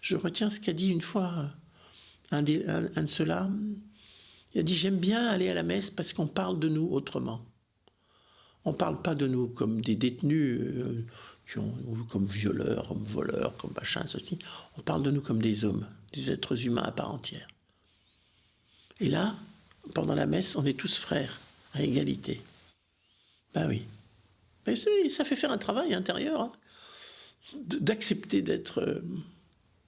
je retiens ce qu'a dit une fois un de ceux-là. Il a dit « J'aime bien aller à la messe parce qu'on parle de nous autrement. On ne parle pas de nous comme des détenus, ou comme violeurs, comme voleurs, comme machin, ceci. On parle de nous comme des hommes, des êtres humains à part entière. Et là, pendant la messe, on est tous frères, à égalité. » Ben oui. Mais ça fait faire un travail intérieur, hein, d'accepter d'être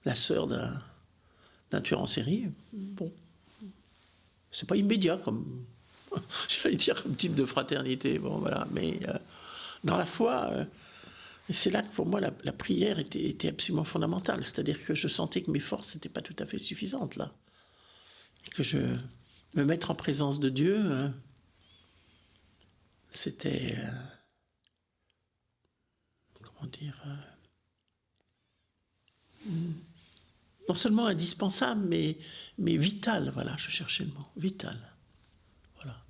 la sœur d'un tueur en série. Bon, c'est pas immédiat comme, j'allais dire, comme type de fraternité. Bon, voilà. Mais dans la foi, c'est là que pour moi la prière était absolument fondamentale. C'est-à-dire que je sentais que mes forces n'étaient pas tout à fait suffisantes là, et que me mettre en présence de Dieu, c'était comment dire, non seulement indispensable, mais vital. Voilà, je cherchais le mot, vital. Voilà.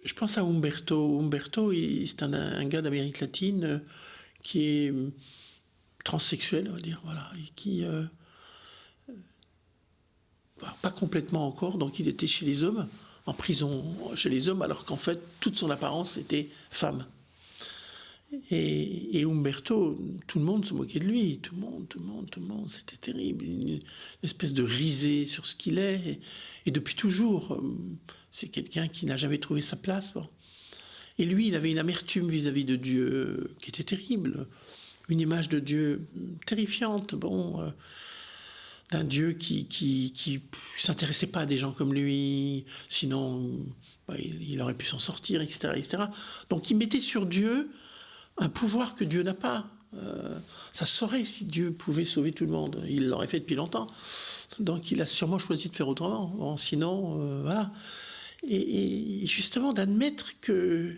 Je pense à Umberto. Umberto, c'est un gars d'Amérique latine qui est transsexuel, on va dire, voilà, et qui pas complètement encore, donc il était chez les hommes, en prison chez les hommes, alors qu'en fait toute son apparence était femme. Et Umberto, tout le monde se moquait de lui, tout le monde, c'était terrible, une espèce de risée sur ce qu'il est, et depuis toujours, c'est quelqu'un qui n'a jamais trouvé sa place. Bon. Et lui, il avait une amertume vis-à-vis de Dieu qui était terrible, une image de Dieu terrifiante, bon, d'un Dieu qui s'intéressait pas à des gens comme lui, sinon il aurait pu s'en sortir, etc., etc. Donc il mettait sur Dieu un pouvoir que Dieu n'a pas. Ça se saurait si Dieu pouvait sauver tout le monde. Il l'aurait fait depuis longtemps. Donc il a sûrement choisi de faire autrement. Bon, sinon, voilà. Et justement d'admettre que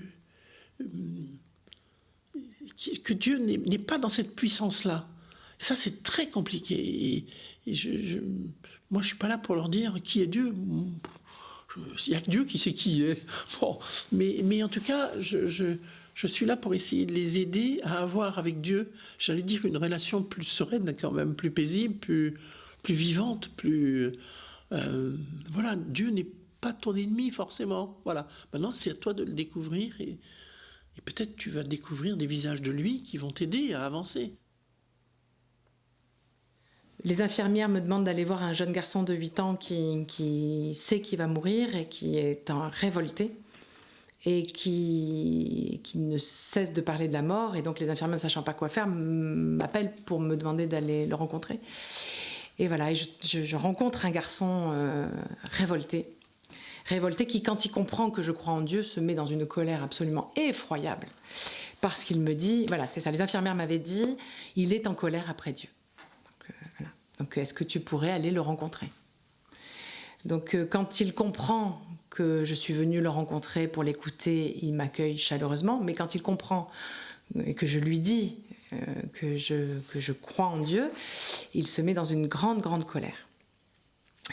Dieu n'est pas dans cette puissance-là. Ça, c'est très compliqué. Et moi, je ne suis pas là pour leur dire qui est Dieu. Il n'y a que Dieu qui sait qui est. Bon, mais en tout cas, je suis là pour essayer de les aider à avoir avec Dieu, j'allais dire, une relation plus sereine quand même, plus paisible, plus vivante, plus... voilà, Dieu n'est pas ton ennemi forcément. Voilà. Maintenant, c'est à toi de le découvrir et peut-être tu vas découvrir des visages de lui qui vont t'aider à avancer. Les infirmières me demandent d'aller voir un jeune garçon de 8 ans qui sait qu'il va mourir et qui est révolté et qui ne cesse de parler de la mort. Et donc les infirmières, ne sachant pas quoi faire, m'appellent pour me demander d'aller le rencontrer. Et voilà, et je rencontre un garçon révolté qui, quand il comprend que je crois en Dieu, se met dans une colère absolument effroyable. Parce qu'il me dit, voilà, c'est ça, les infirmières m'avaient dit, il est en colère après Dieu. Voilà. Donc, est-ce que tu pourrais aller le rencontrer? Donc, quand il comprend que je suis venue le rencontrer pour l'écouter, il m'accueille chaleureusement. Mais quand il comprend et que je lui dis que je crois en Dieu, il se met dans une grande colère.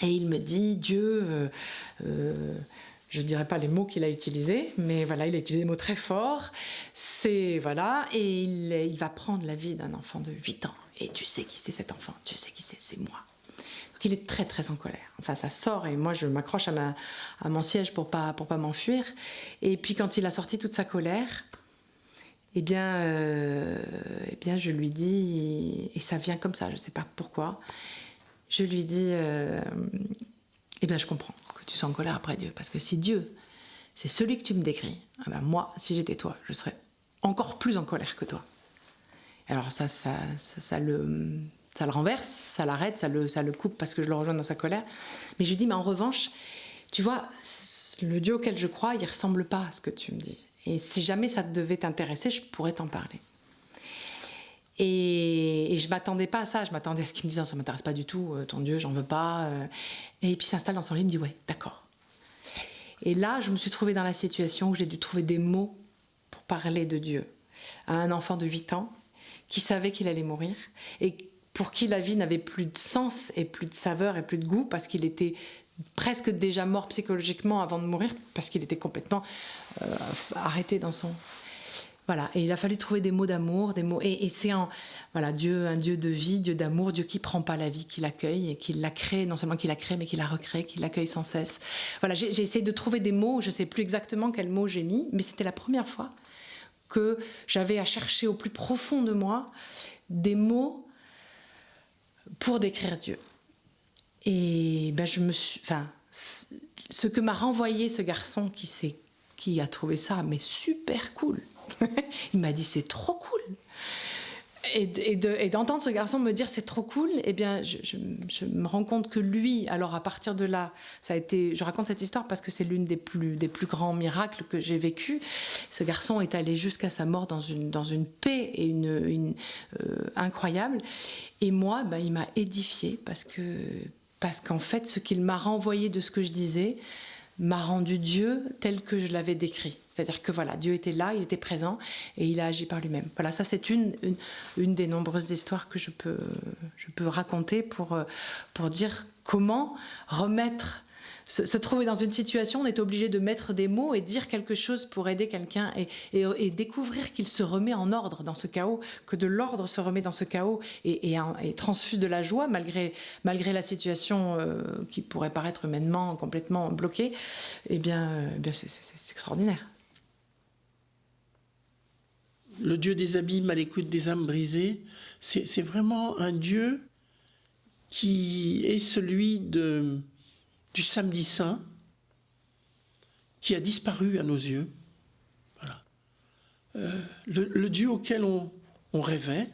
Et il me dit, Dieu, je ne dirais pas les mots qu'il a utilisés, mais voilà, il a utilisé des mots très forts. C'est, voilà, et il va prendre la vie d'un enfant de 8 ans. Et tu sais qui c'est cet enfant, tu sais qui c'est moi. Donc il est très en colère. Enfin, ça sort et moi je m'accroche à mon siège pour pas m'enfuir. Et puis quand il a sorti toute sa colère, eh bien je lui dis, et ça vient comme ça, je ne sais pas pourquoi, je lui dis, eh bien je comprends que tu sois en colère après Dieu, parce que si Dieu, c'est celui que tu me décris, eh ben moi, si j'étais toi, je serais encore plus en colère que toi. Alors ça le renverse, ça l'arrête, ça le coupe parce que je le rejoins dans sa colère. Mais je lui dis, mais en revanche, tu vois, le Dieu auquel je crois, il ressemble pas à ce que tu me dis. Et si jamais ça devait t'intéresser, je pourrais t'en parler. Et je ne m'attendais pas à ça. Je m'attendais à ce qu'il me dise, ça ne m'intéresse pas du tout, ton Dieu, j'en veux pas. Et puis il s'installe dans son lit, il me dit, ouais, d'accord. Et là, je me suis trouvée dans la situation où j'ai dû trouver des mots pour parler de Dieu à un enfant de 8 ans qui savait qu'il allait mourir et pour qui la vie n'avait plus de sens et plus de saveur et plus de goût parce qu'il était presque déjà mort psychologiquement avant de mourir parce qu'il était complètement arrêté dans son... Voilà, et il a fallu trouver des mots d'amour, des mots... Et c'est voilà, Dieu, un Dieu de vie, Dieu d'amour, Dieu qui ne prend pas la vie, qui l'accueille et qui la crée, non seulement qui la crée, mais qui la recrée, qui l'accueille sans cesse. Voilà, j'ai essayé de trouver des mots, je ne sais plus exactement quels mots j'ai mis, mais c'était la première fois que j'avais à chercher au plus profond de moi des mots pour décrire Dieu. Et ben je me suis... Enfin, ce que m'a renvoyé ce garçon qui a trouvé ça mais super cool. Il m'a dit c'est trop cool. Et d'entendre ce garçon me dire c'est trop cool, eh bien je me rends compte que lui, alors à partir de là, ça a été, je raconte cette histoire parce que c'est l'une des plus grands miracles que j'ai vécu. Ce garçon est allé jusqu'à sa mort dans une paix et incroyable. Et moi, ben, il m'a édifiée parce qu'en fait, ce qu'il m'a renvoyé de ce que je disais m'a rendu Dieu tel que je l'avais décrit. C'est-à-dire que voilà, Dieu était là, il était présent et il a agi par lui-même. Voilà, ça c'est une des nombreuses histoires que je peux raconter pour dire comment remettre, se trouver dans une situation, on est obligé de mettre des mots et dire quelque chose pour aider quelqu'un et découvrir qu'il se remet en ordre dans ce chaos, que de l'ordre se remet dans ce chaos et transfuse de la joie malgré la situation qui pourrait paraître humainement complètement bloquée. Eh bien c'est extraordinaire. Le Dieu des abîmes à l'écoute des âmes brisées, c'est vraiment un Dieu qui est celui du samedi saint, qui a disparu à nos yeux. Voilà. Le Dieu auquel on rêvait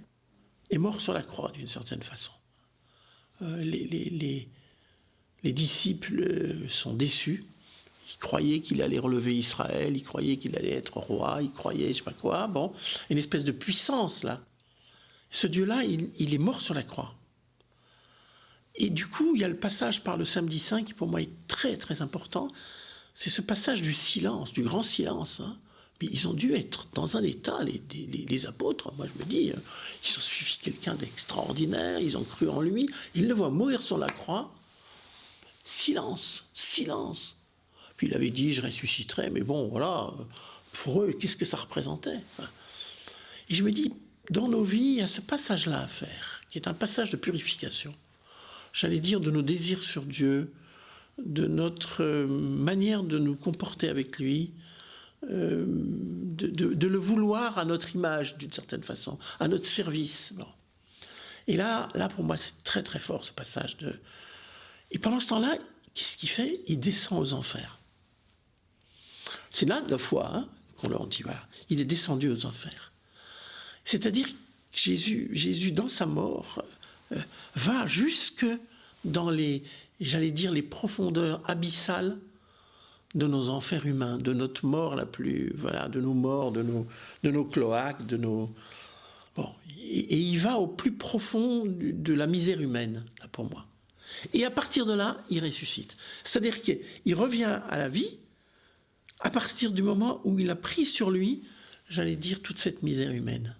est mort sur la croix d'une certaine façon. Les disciples sont déçus. Ils croyaient qu'il allait relever Israël, ils croyaient qu'il allait être roi, ils croyaient je sais pas quoi. Bon, une espèce de puissance là. Ce Dieu-là, il est mort sur la croix. Et du coup, il y a le passage par le samedi saint qui pour moi est très très important. C'est ce passage du silence, du grand silence. Hein. Mais ils ont dû être dans un état, les apôtres, moi je me dis, ils ont suivi quelqu'un d'extraordinaire, ils ont cru en lui, ils le voient mourir sur la croix. Silence, silence. Puis il avait dit, je ressusciterai, mais bon, voilà, pour eux, qu'est-ce que ça représentait? Et je me dis, dans nos vies, il y a ce passage-là à faire, qui est un passage de purification. J'allais dire de nos désirs sur Dieu, de notre manière de nous comporter avec lui, de le vouloir à notre image, d'une certaine façon, à notre service. Bon. Et là, pour moi, c'est très très fort, ce passage. Et pendant ce temps-là, qu'est-ce qu'il fait? Il descend aux enfers. C'est là, la fois, hein, qu'on leur dit, voilà, il est descendu aux enfers. C'est-à-dire que Jésus, dans sa mort, va jusque dans les profondeurs abyssales de nos enfers humains, de notre mort la plus, voilà, de nos morts, de nos cloaques, bon, et il va au plus profond de la misère humaine, là, pour moi. Et à partir de là, il ressuscite. C'est-à-dire qu'il revient à la vie à partir du moment où il a pris sur lui, j'allais dire, toute cette misère humaine.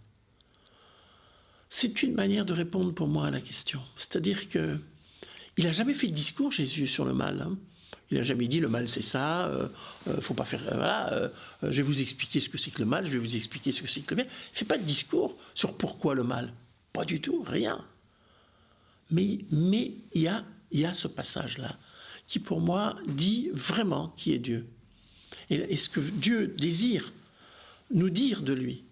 C'est une manière de répondre pour moi à la question. C'est-à-dire qu'il n'a jamais fait de discours, Jésus, sur le mal. Hein. Il n'a jamais dit le mal c'est ça, faut pas faire. Voilà, je vais vous expliquer ce que c'est que le mal, je vais vous expliquer ce que c'est que le bien. Il ne fait pas de discours sur pourquoi le mal. Pas du tout, rien. Mais il y a ce passage-là qui, pour moi, dit vraiment qui est Dieu. Et ce que Dieu désire nous dire de lui.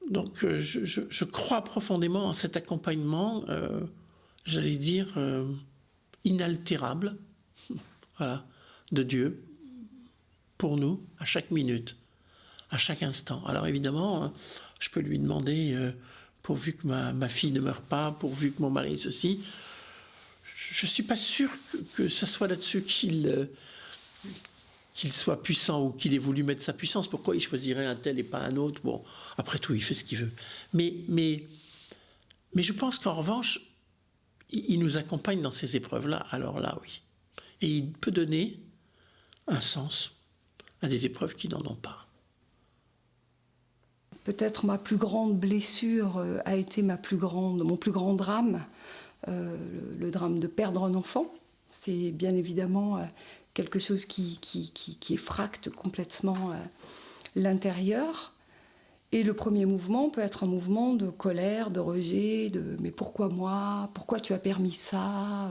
Donc je crois profondément en cet accompagnement, j'allais dire, inaltérable, voilà, de Dieu, pour nous, à chaque minute, à chaque instant. Alors évidemment, je peux lui demander, pourvu que ma fille ne meure pas, pourvu que mon mari ceci, je ne suis pas sûr que ça soit là-dessus qu'il qu'il soit puissant ou qu'il ait voulu mettre sa puissance. Pourquoi il choisirait un tel et pas un autre? Bon, après tout, il fait ce qu'il veut. Mais je pense qu'en revanche, il nous accompagne dans ces épreuves-là. Alors là, oui. Et il peut donner un sens à des épreuves qui n'en ont pas. Peut-être ma plus grande blessure a été mon plus grand drame, le drame de perdre un enfant. C'est bien évidemment quelque chose qui effracte complètement l'intérieur. Et le premier mouvement peut être un mouvement de colère, de rejet, de « mais pourquoi moi? Pourquoi tu as permis ça ?»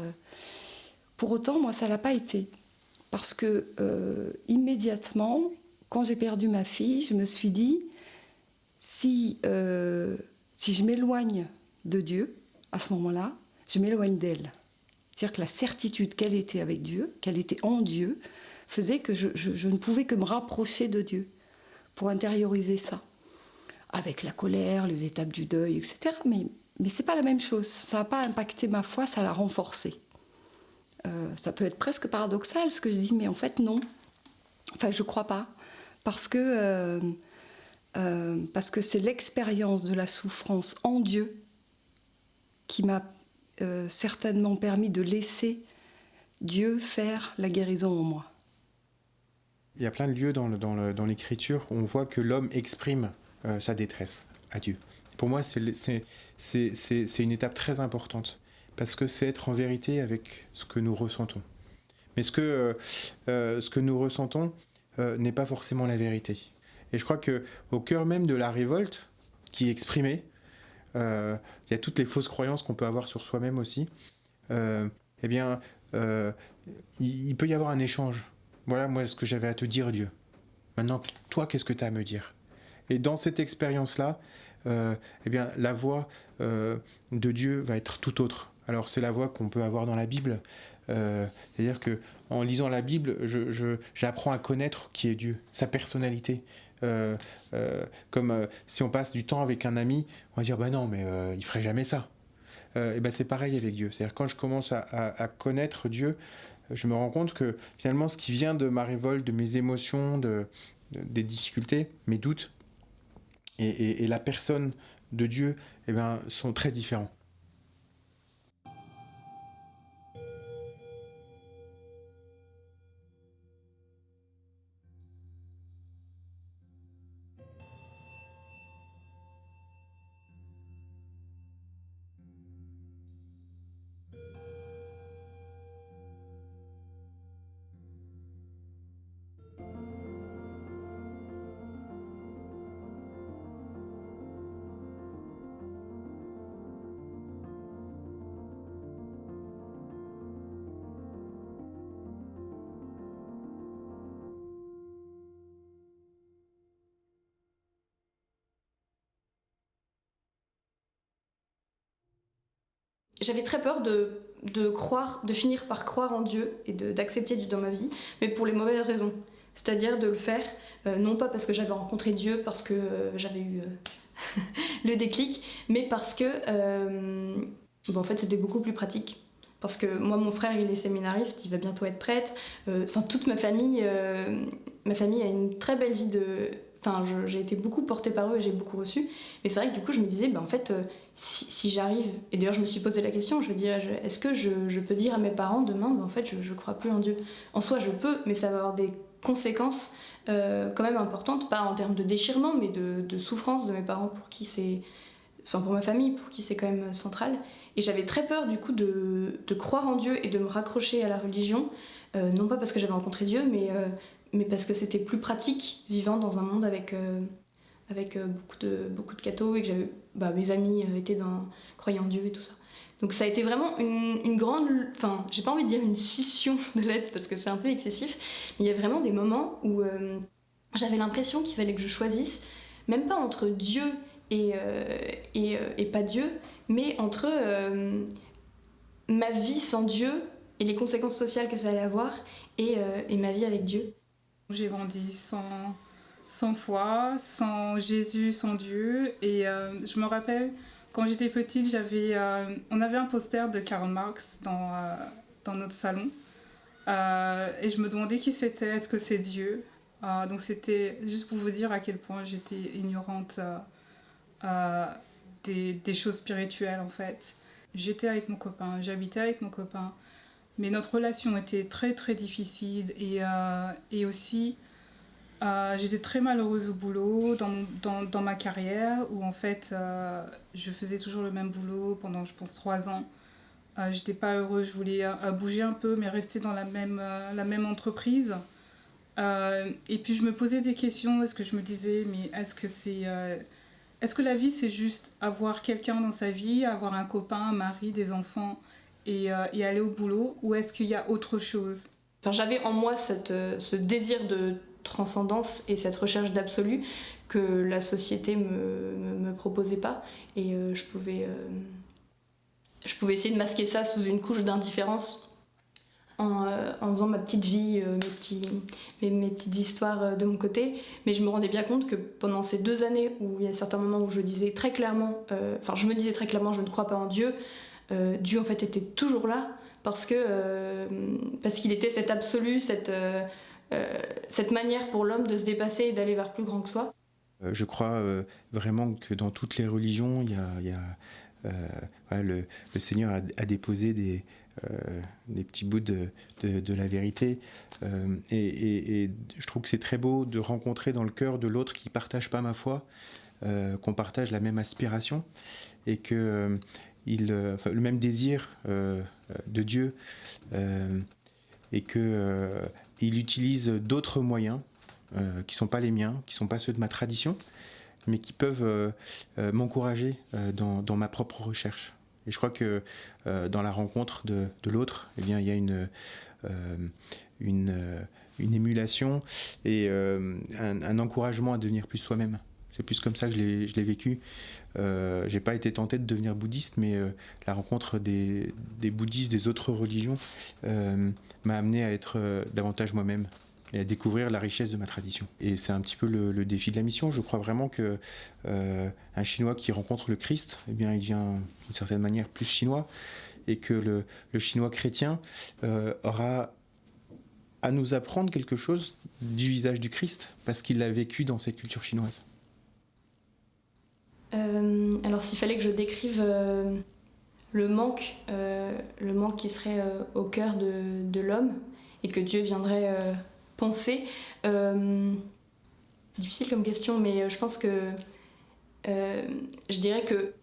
Pour autant, moi, ça ne l'a pas été. Parce que immédiatement, quand j'ai perdu ma fille, je me suis dit, si je m'éloigne de Dieu, à ce moment-là, je m'éloigne d'elle. C'est-à-dire que la certitude qu'elle était avec Dieu, qu'elle était en Dieu, faisait que je ne pouvais que me rapprocher de Dieu pour intérioriser ça. Avec la colère, les étapes du deuil, etc. Mais ce n'est pas la même chose. Ça n'a pas impacté ma foi, ça l'a renforcée. Ça peut être presque paradoxal ce que je dis, mais en fait non. Enfin, je ne crois pas. Parce que c'est l'expérience de la souffrance en Dieu qui m'a certainement permis de laisser Dieu faire la guérison en moi. Il y a plein de lieux dans l'Écriture où on voit que l'homme exprime sa détresse à Dieu. Pour moi, c'est une étape très importante, parce que c'est être en vérité avec ce que nous ressentons. Mais ce que nous ressentons n'est pas forcément la vérité. Et je crois qu'au cœur même de la révolte qui est exprimée, il y a toutes les fausses croyances qu'on peut avoir sur soi-même aussi, il peut y avoir un échange. Voilà, moi, ce que j'avais à te dire, Dieu. Maintenant, toi, qu'est-ce que tu as à me dire? Et dans cette expérience-là, la voix de Dieu va être tout autre. Alors, c'est la voix qu'on peut avoir dans la Bible. C'est-à-dire qu'en lisant la Bible, j'apprends à connaître qui est Dieu, sa personnalité. Comme si on passe du temps avec un ami, on va dire bah non, mais il ferait jamais ça. C'est pareil avec Dieu. C'est-à-dire quand je commence à connaître Dieu, je me rends compte que finalement ce qui vient de ma révolte, de mes émotions, des difficultés, mes doutes, et la personne de Dieu, sont très différents. J'avais très peur de finir par croire en Dieu et d'accepter Dieu dans ma vie, mais pour les mauvaises raisons. C'est-à-dire de le faire, non pas parce que j'avais rencontré Dieu, parce que j'avais eu le déclic, mais parce que en fait c'était beaucoup plus pratique. Parce que moi, mon frère, il est séminariste, il va bientôt être prêtre. Toute ma famille a une très belle vie de... j'ai été beaucoup portée par eux et j'ai beaucoup reçu. Mais c'est vrai que du coup, je me disais, si j'arrive... Et d'ailleurs, je me suis posé la question, je veux dire, est-ce que je peux dire à mes parents demain, en fait, je crois plus en Dieu? En soi, je peux, mais ça va avoir des conséquences quand même importantes, pas en termes de déchirement, mais de souffrance de mes parents, pour qui c'est... pour ma famille, pour qui c'est quand même central. Et j'avais très peur du coup de croire en Dieu et de me raccrocher à la religion, non pas parce que j'avais rencontré Dieu, mais parce que c'était plus pratique vivant dans un monde avec beaucoup de cathos et que mes amis croyaient en Dieu et tout ça. Donc ça a été vraiment une grande... j'ai pas envie de dire une scission de l'être parce que c'est un peu excessif, mais il y a vraiment des moments où j'avais l'impression qu'il fallait que je choisisse, même pas entre Dieu et pas Dieu, mais entre ma vie sans Dieu et les conséquences sociales que ça allait avoir et ma vie avec Dieu. J'ai grandi sans foi, sans Jésus, sans Dieu, et je me rappelle quand j'étais petite, on avait un poster de Karl Marx dans notre salon, Et je me demandais qui c'était, est-ce que c'est Dieu? Donc c'était juste pour vous dire à quel point j'étais ignorante des choses spirituelles en fait. J'étais avec mon copain, j'habitais avec mon copain, mais notre relation était très très difficile et aussi j'étais très malheureuse au boulot, dans ma carrière où en fait je faisais toujours le même boulot pendant je pense 3 ans. J'étais pas heureuse, je voulais bouger un peu mais rester dans la même entreprise. Et puis je me posais des questions, est-ce que je me disais mais est-ce que la vie c'est juste avoir quelqu'un dans sa vie, avoir un copain, un mari, des enfants et aller au boulot, ou est-ce qu'il y a autre chose? Enfin, j'avais en moi ce désir de transcendance et cette recherche d'absolu que la société me proposait pas, et je pouvais essayer de masquer ça sous une couche d'indifférence en faisant ma petite vie, mes petites histoires de mon côté. Mais je me rendais bien compte que pendant ces 2 années où il y a certains moments où je disais très clairement, je me disais très clairement je ne crois pas en Dieu, Dieu en fait était toujours là parce qu'il était cet absolu, cette manière pour l'homme de se dépasser et d'aller vers plus grand que soi. Je crois vraiment que dans toutes les religions, le Seigneur a déposé des petits bouts de la vérité. Et je trouve que c'est très beau de rencontrer dans le cœur de l'autre qui ne partage pas ma foi, qu'on partage la même aspiration et que le même désir de Dieu, et qu'il utilise d'autres moyens qui ne sont pas les miens, qui ne sont pas ceux de ma tradition, mais qui peuvent m'encourager dans ma propre recherche. Et je crois que dans la rencontre de l'autre, eh bien, il y a une émulation et un encouragement à devenir plus soi-même. C'est plus comme ça que je l'ai vécu. J'ai pas été tenté de devenir bouddhiste, mais la rencontre des bouddhistes, des autres religions, m'a amené à être davantage moi-même et à découvrir la richesse de ma tradition. Et c'est un petit peu le défi de la mission. Je crois vraiment que un Chinois qui rencontre le Christ, eh bien, il devient d'une certaine manière plus chinois, et que le Chinois chrétien aura à nous apprendre quelque chose du visage du Christ, parce qu'il l'a vécu dans cette culture chinoise. Alors s'il fallait que je décrive le manque qui serait au cœur de l'homme et que Dieu viendrait penser, c'est difficile comme question, mais je pense que je dirais que,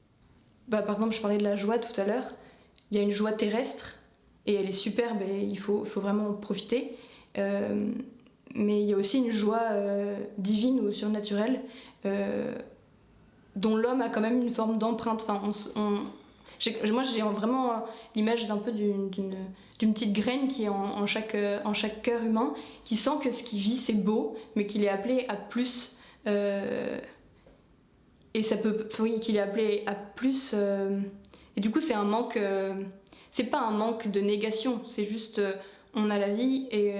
par exemple, je parlais de la joie tout à l'heure. Il y a une joie terrestre et elle est superbe et il faut vraiment en profiter, mais il y a aussi une joie divine ou surnaturelle dont l'homme a quand même une forme d'empreinte. Enfin, moi j'ai vraiment l'image d'un peu d'une petite graine qui est en chaque cœur humain, qui sent que ce qu'il vit c'est beau, mais qu'il est appelé à plus. Et ça peut, oui, qu'il est appelé à plus. Et du coup c'est un manque. C'est pas un manque de négation, c'est juste on a la vie et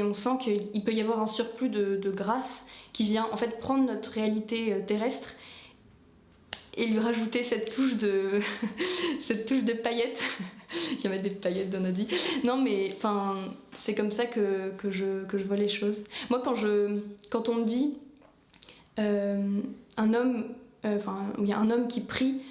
on sent qu'il peut y avoir un surplus de grâce qui vient en fait prendre notre réalité terrestre et lui rajouter cette touche de paillettes. Il y avait des paillettes dans notre vie. Non mais enfin, c'est comme ça que je vois les choses. Moi quand on me dit un homme, il y a un homme qui prie,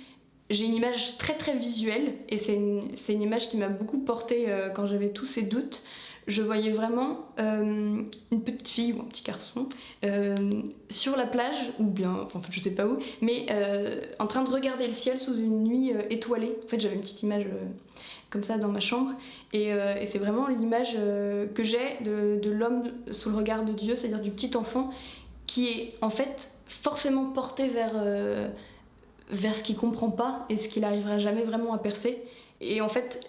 j'ai une image très très visuelle et c'est une image qui m'a beaucoup portée quand j'avais tous ces doutes. Je voyais vraiment une petite fille ou un petit garçon sur la plage, ou bien, enfin je sais pas où, mais en train de regarder le ciel sous une nuit étoilée. En fait j'avais une petite image comme ça dans ma chambre et c'est vraiment l'image que j'ai de l'homme sous le regard de Dieu, c'est-à-dire du petit enfant qui est en fait forcément porté vers ce qu'il comprend pas et ce qu'il n'arrivera jamais vraiment à percer. Et en fait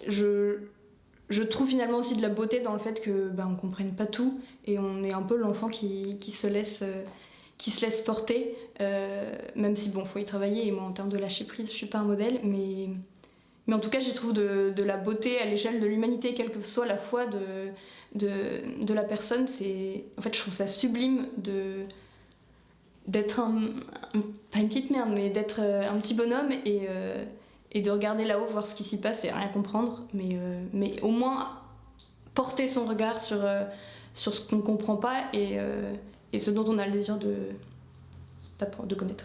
je trouve finalement aussi de la beauté dans le fait que on comprenne pas tout et on est un peu l'enfant qui se laisse porter, même si faut y travailler. Et moi en termes de lâcher prise je suis pas un modèle, mais en tout cas j'y trouve de la beauté à l'échelle de l'humanité, quelle que soit la foi de la personne. En fait je trouve ça sublime d'être pas une petite merde, mais d'être un petit bonhomme et de regarder là-haut, voir ce qui s'y passe et rien comprendre, mais au moins porter son regard sur ce qu'on ne comprend pas et ce dont on a le désir de connaître.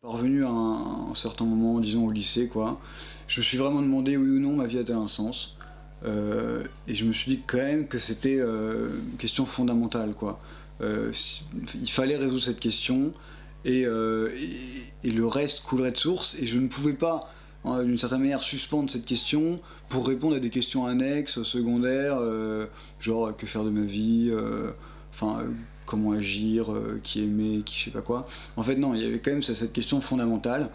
Parvenu à un certain moment, disons au lycée, quoi, je me suis vraiment demandé oui ou non ma vie a-t-elle un sens. Et je me suis dit quand même que c'était une question fondamentale, quoi. Il fallait résoudre cette question et le reste coulerait de source, et je ne pouvais pas, d'une certaine manière, suspendre cette question pour répondre à des questions annexes, secondaires, genre que faire de ma vie, comment agir, qui aimer, qui je sais pas quoi. En fait non, il y avait quand même cette question fondamentale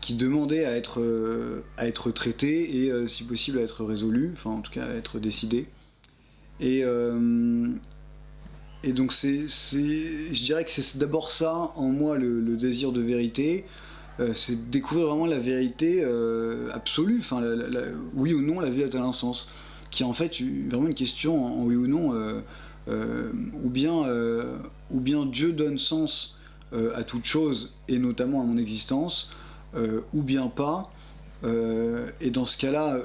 qui demandait à être traitée et si possible à être résolue, enfin en tout cas à être décidée. Et donc je dirais que c'est d'abord ça en moi le désir de vérité, c'est découvrir vraiment la vérité absolue, enfin oui ou non la vie a-t-elle un sens, qui est en fait vraiment une question en oui ou non. Ou bien Dieu donne sens à toute chose, et notamment à mon existence, ou bien pas. Et dans ce cas-là,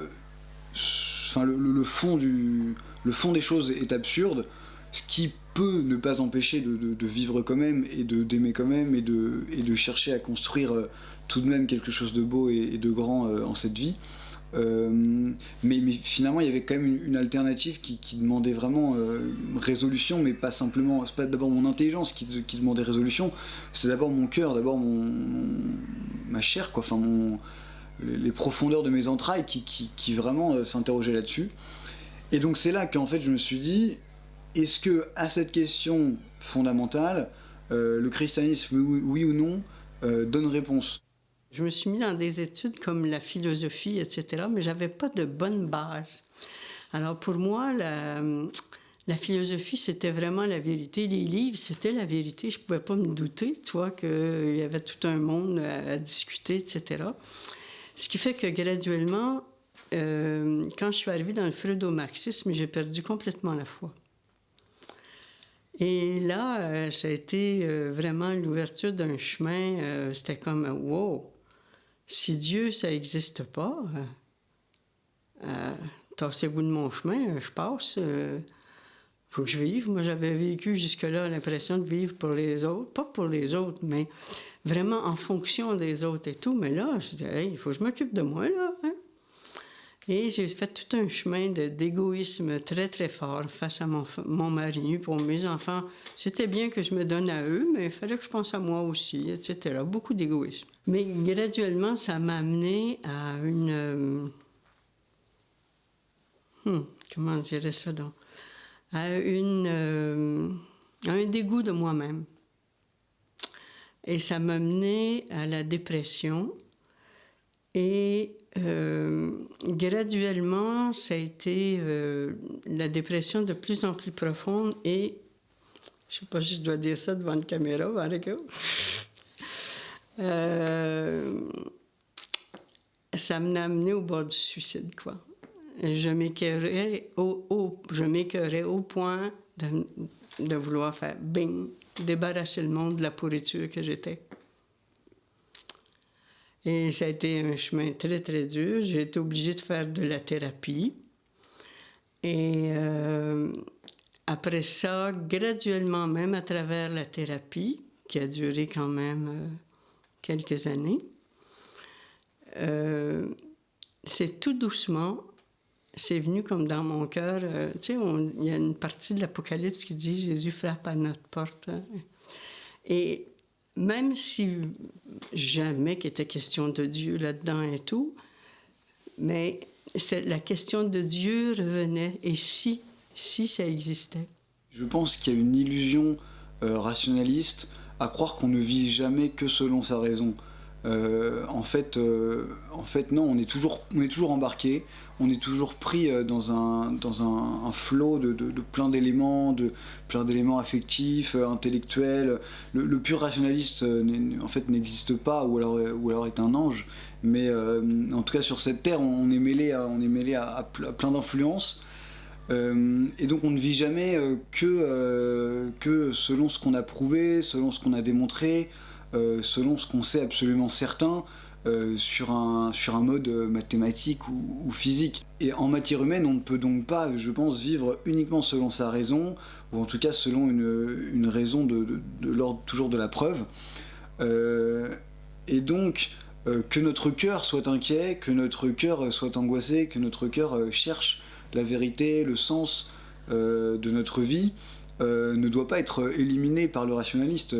le fond des choses est absurde, ce qui peut ne pas empêcher de vivre quand même, et d'aimer quand même, et de chercher à construire tout de même quelque chose de beau et de grand en cette vie. Mais finalement il y avait quand même une alternative qui demandait vraiment résolution, mais pas simplement, c'est pas d'abord mon intelligence qui demandait résolution, c'est d'abord mon cœur, d'abord ma chair, quoi, enfin les profondeurs de mes entrailles qui vraiment s'interrogeaient là-dessus. Et donc c'est là qu'en fait je me suis dit, est-ce que à cette question fondamentale le christianisme, oui ou non, donne réponse? Je me suis mis dans des études comme la philosophie, etc., mais je n'avais pas de bonne base. Alors pour moi, la philosophie, c'était vraiment la vérité. Les livres, c'était la vérité. Je ne pouvais pas me douter, tu vois, qu'il y avait tout un monde à discuter, etc. Ce qui fait que graduellement, quand je suis arrivée dans le freudo-marxisme, j'ai perdu complètement la foi. Et là, ça a été vraiment l'ouverture d'un chemin. C'était comme, wow! Si Dieu, ça n'existe pas, tassez-vous de mon chemin, je passe. Faut que je vive. Moi, j'avais vécu jusque-là l'impression de vivre pour les autres. Pas pour les autres, mais vraiment en fonction des autres et tout. Mais là, je disais, hey, il faut que je m'occupe de moi, là. Hein? Et j'ai fait tout un chemin d'égoïsme très, très fort face à mon mari, pour mes enfants. C'était bien que je me donne à eux, mais il fallait que je pense à moi aussi, etc. Beaucoup d'égoïsme. Mais graduellement, ça m'a amené à une... comment dirais ça donc? À un dégoût de moi-même. Et ça m'a mené à la dépression. Et graduellement, ça a été la dépression de plus en plus profonde et, je ne sais pas si je dois dire ça devant une caméra, Marika. Ça m'a amené au bord du suicide, quoi. Je m'écœurais au point de vouloir faire bing, débarrasser le monde de la pourriture que j'étais. Et ça a été un chemin très, très dur. J'ai été obligée de faire de la thérapie. Et après ça, graduellement, même à travers la thérapie, qui a duré quand même quelques années, c'est tout doucement, c'est venu comme dans mon cœur. Tu sais, il y a une partie de l'Apocalypse qui dit « Jésus frappe à notre porte ». Et même si jamais qu'il était question de Dieu là-dedans et tout, mais la question de Dieu revenait. Et si ça existait? Je pense qu'il y a une illusion rationaliste à croire qu'on ne vit jamais que selon sa raison. En fait, non, on est toujours embarqué, on est toujours pris dans un flot de plein d'éléments affectifs, intellectuels. Le pur rationaliste, en fait, n'existe pas, ou alors est un ange. Mais en tout cas, sur cette terre, on est mêlé à plein d'influences. Et donc on ne vit jamais que selon ce qu'on a prouvé, selon ce qu'on a démontré, selon ce qu'on sait absolument certain, sur un mode mathématique ou physique. Et en matière humaine, on ne peut donc pas, je pense, vivre uniquement selon sa raison, ou en tout cas selon une raison de l'ordre toujours de la preuve. Et donc, que notre cœur soit inquiet, que notre cœur soit angoissé, que notre cœur cherche la vérité, le sens de notre vie, ne doit pas être éliminé par le rationaliste.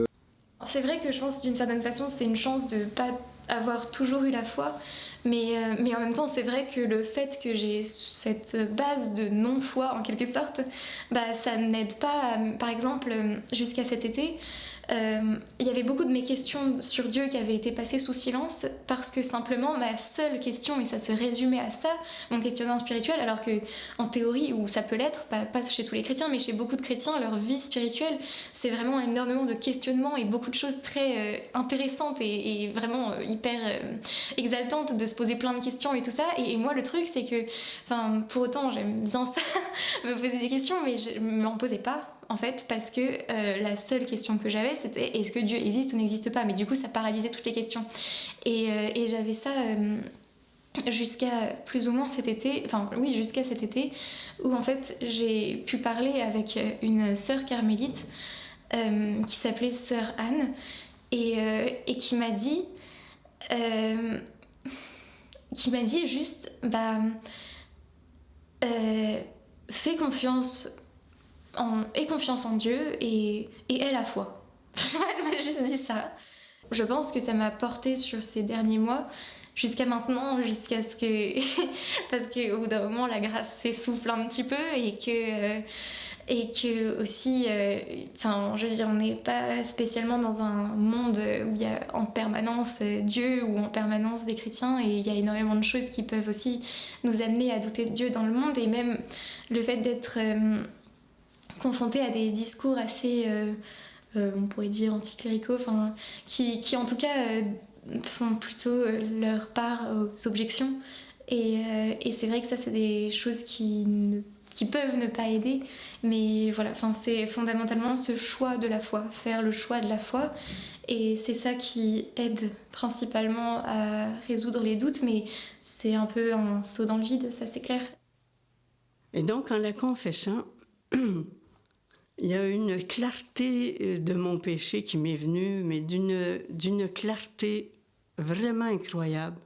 C'est vrai que je pense d'une certaine façon c'est une chance de ne pas avoir toujours eu la foi, mais en même temps c'est vrai que le fait que j'ai cette base de non-foi en quelque sorte, ça n'aide pas, par exemple jusqu'à cet été, il y avait beaucoup de mes questions sur Dieu qui avaient été passées sous silence parce que simplement ma seule question, et ça se résumait à ça, mon questionnement spirituel, alors que en théorie, où ça peut l'être, pas chez tous les chrétiens, mais chez beaucoup de chrétiens, leur vie spirituelle, c'est vraiment énormément de questionnements et beaucoup de choses très intéressantes et vraiment hyper exaltantes de se poser plein de questions et tout ça. Et moi, le truc, c'est que, pour autant, j'aime bien ça, me poser des questions, mais je m'en posais pas. En fait, parce que la seule question que j'avais, c'était est-ce que Dieu existe ou n'existe pas? Mais du coup, ça paralysait toutes les questions. Et j'avais ça jusqu'à plus ou moins cet été, jusqu'à cet été, où en fait, j'ai pu parler avec une sœur carmélite qui s'appelait Sœur Anne, et qui m'a dit juste, fais confiance aie confiance en Dieu et aie la foi. Elle m'a juste dit ça. Je pense que ça m'a porté sur ces derniers mois, jusqu'à maintenant, jusqu'à ce que... parce qu'au bout d'un moment, la grâce s'essouffle un petit peu et que aussi... je veux dire, on n'est pas spécialement dans un monde où il y a en permanence Dieu ou en permanence des chrétiens, et il y a énormément de choses qui peuvent aussi nous amener à douter de Dieu dans le monde, et même le fait d'être... confrontés à des discours assez, on pourrait dire, anticléricaux, qui en tout cas font plutôt leur part aux objections. Et c'est vrai que ça, c'est des choses qui peuvent ne pas aider, mais voilà, c'est fondamentalement ce choix de la foi, faire le choix de la foi, et c'est ça qui aide principalement à résoudre les doutes, mais c'est un peu un saut dans le vide, ça c'est clair. Et donc, en la confessant, il y a une clarté de mon péché qui m'est venue, mais d'une clarté vraiment incroyable.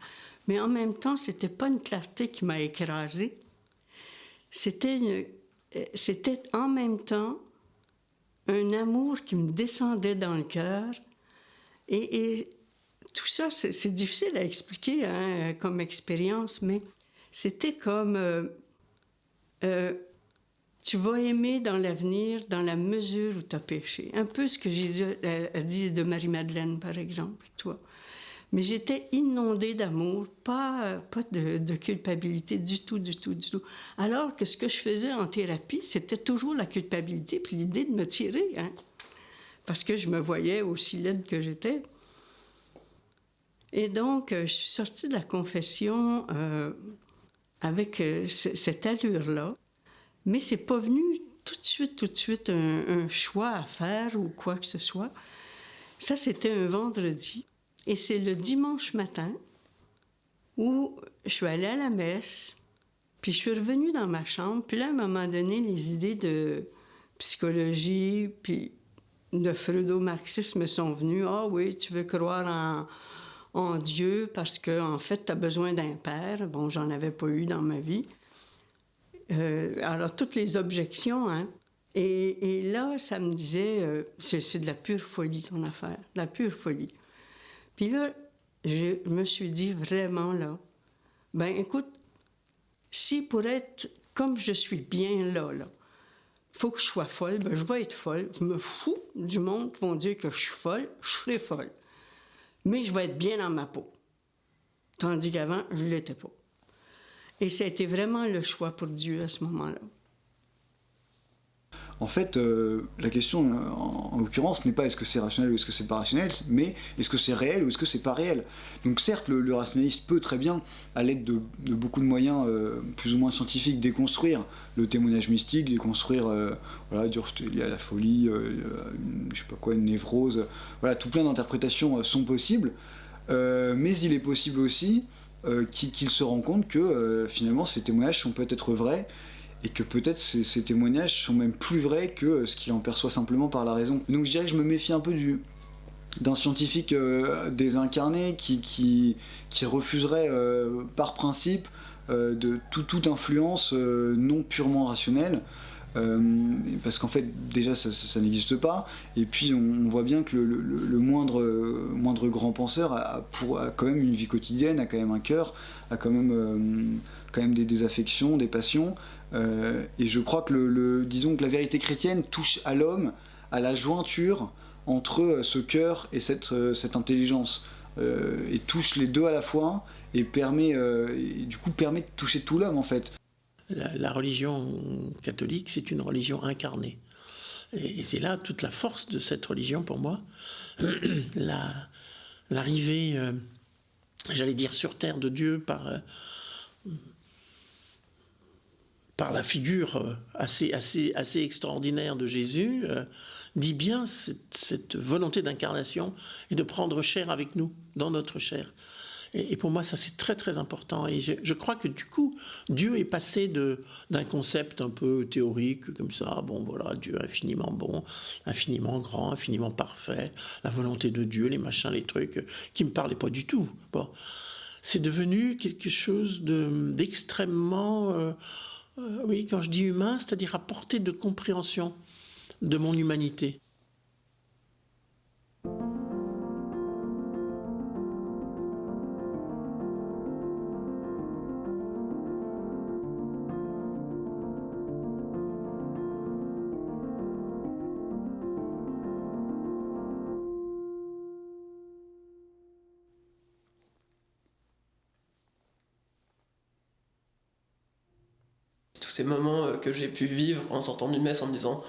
Mais en même temps, c'était pas une clarté qui m'a écrasée. C'était en même temps un amour qui me descendait dans le cœur. Et tout ça, c'est difficile à expliquer comme expérience, mais c'était comme... tu vas aimer dans l'avenir dans la mesure où tu as péché. Un peu ce que Jésus a dit de Marie-Madeleine, par exemple, toi. Mais j'étais inondée d'amour, pas de culpabilité du tout. Alors que ce que je faisais en thérapie, c'était toujours la culpabilité, puis l'idée de me tirer, parce que je me voyais aussi laide que j'étais. Et donc, je suis sortie de la confession avec cette allure-là. Mais c'est pas venu tout de suite un choix à faire ou quoi que ce soit. Ça, c'était un vendredi. Et c'est le dimanche matin où je suis allée à la messe, puis je suis revenue dans ma chambre. Puis là, à un moment donné, les idées de psychologie puis de freudo-marxisme me sont venues. Ah oui, tu veux croire en Dieu parce qu'en fait, tu as besoin d'un père. Bon, j'en avais pas eu dans ma vie. Alors, toutes les objections, Et là, ça me disait, c'est de la pure folie, ton affaire, de la pure folie. Puis là, je me suis dit vraiment, là, ben écoute, si pour être comme je suis bien là, il faut que je sois folle, ben je vais être folle. Je me fous du monde qui vont dire que je suis folle, je serai folle. Mais je vais être bien dans ma peau. Tandis qu'avant, je ne l'étais pas. Et ça a été vraiment le choix pour Dieu à ce moment-là. En fait, la question, en l'occurrence, n'est pas est-ce que c'est rationnel ou est-ce que c'est pas rationnel, mais est-ce que c'est réel ou est-ce que c'est pas réel. Donc certes, le rationaliste peut très bien, à l'aide de beaucoup de moyens plus ou moins scientifiques, déconstruire le témoignage mystique, déconstruire, voilà, dire il y a la folie, je sais pas quoi, une névrose, voilà, tout plein d'interprétations sont possibles, mais il est possible aussi qu'il se rend compte que finalement ces témoignages sont peut-être vrais, et que peut-être ces témoignages sont même plus vrais que ce qu'il en perçoit simplement par la raison. Donc je dirais que je me méfie un peu d'un scientifique désincarné qui refuserait par principe de toute influence non purement rationnelle, parce qu'en fait déjà ça n'existe pas, et puis on voit bien que le moindre grand penseur a quand même une vie quotidienne, a quand même un cœur, a quand même des affections, des passions. Et je crois que disons que la vérité chrétienne touche à l'homme, à la jointure entre ce cœur et cette intelligence, et touche les deux à la fois, et du coup permet de toucher tout l'homme en fait. La religion catholique, c'est une religion incarnée. Et c'est là toute la force de cette religion pour moi. L'arrivée, j'allais dire, sur terre de Dieu par la figure assez extraordinaire de Jésus, dit bien cette volonté d'incarnation et de prendre chair avec nous, dans notre chair. Et pour moi, ça c'est très très important. Et je crois que du coup, Dieu est passé d'un concept un peu théorique, comme ça, bon voilà, Dieu infiniment bon, infiniment grand, infiniment parfait, la volonté de Dieu, les machins, les trucs, qui ne me parlaient pas du tout. Bon. C'est devenu quelque chose d'extrêmement... oui, quand je dis humain, c'est-à-dire à portée de compréhension de mon humanité. Ces moments que j'ai pu vivre en sortant d'une messe en me disant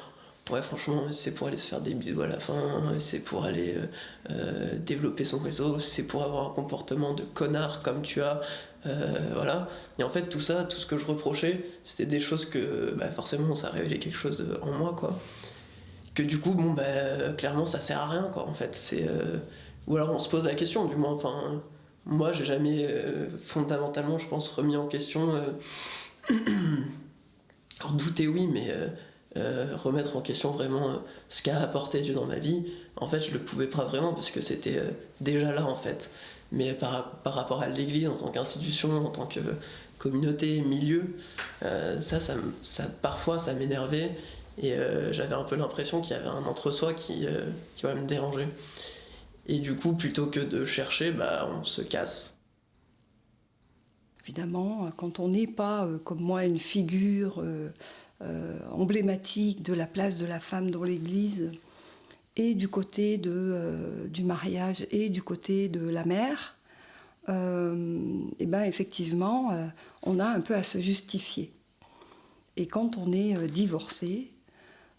ouais franchement c'est pour aller se faire des bisous à la fin, c'est pour aller développer son réseau, c'est pour avoir un comportement de connard comme tu as, voilà. Et en fait tout ça, tout ce que je reprochais, c'était des choses que forcément ça révélait quelque chose en moi quoi. Que du coup clairement ça sert à rien quoi en fait. C'est ou alors on se pose la question du moins, enfin moi j'ai jamais fondamentalement je pense remis en question alors douter oui, mais remettre en question vraiment ce qu'a apporté Dieu dans ma vie, en fait je le pouvais pas vraiment parce que c'était déjà là en fait. Mais par rapport à l'Église en tant qu'institution, en tant que communauté, milieu, ça parfois ça m'énervait et j'avais un peu l'impression qu'il y avait un entre-soi qui me dérangeait. Et du coup plutôt que de chercher, on se casse. Évidemment, quand on n'est pas, comme moi, une figure emblématique de la place de la femme dans l'Église, et du côté du mariage et du côté de la mère, effectivement, on a un peu à se justifier. Et quand on est divorcé,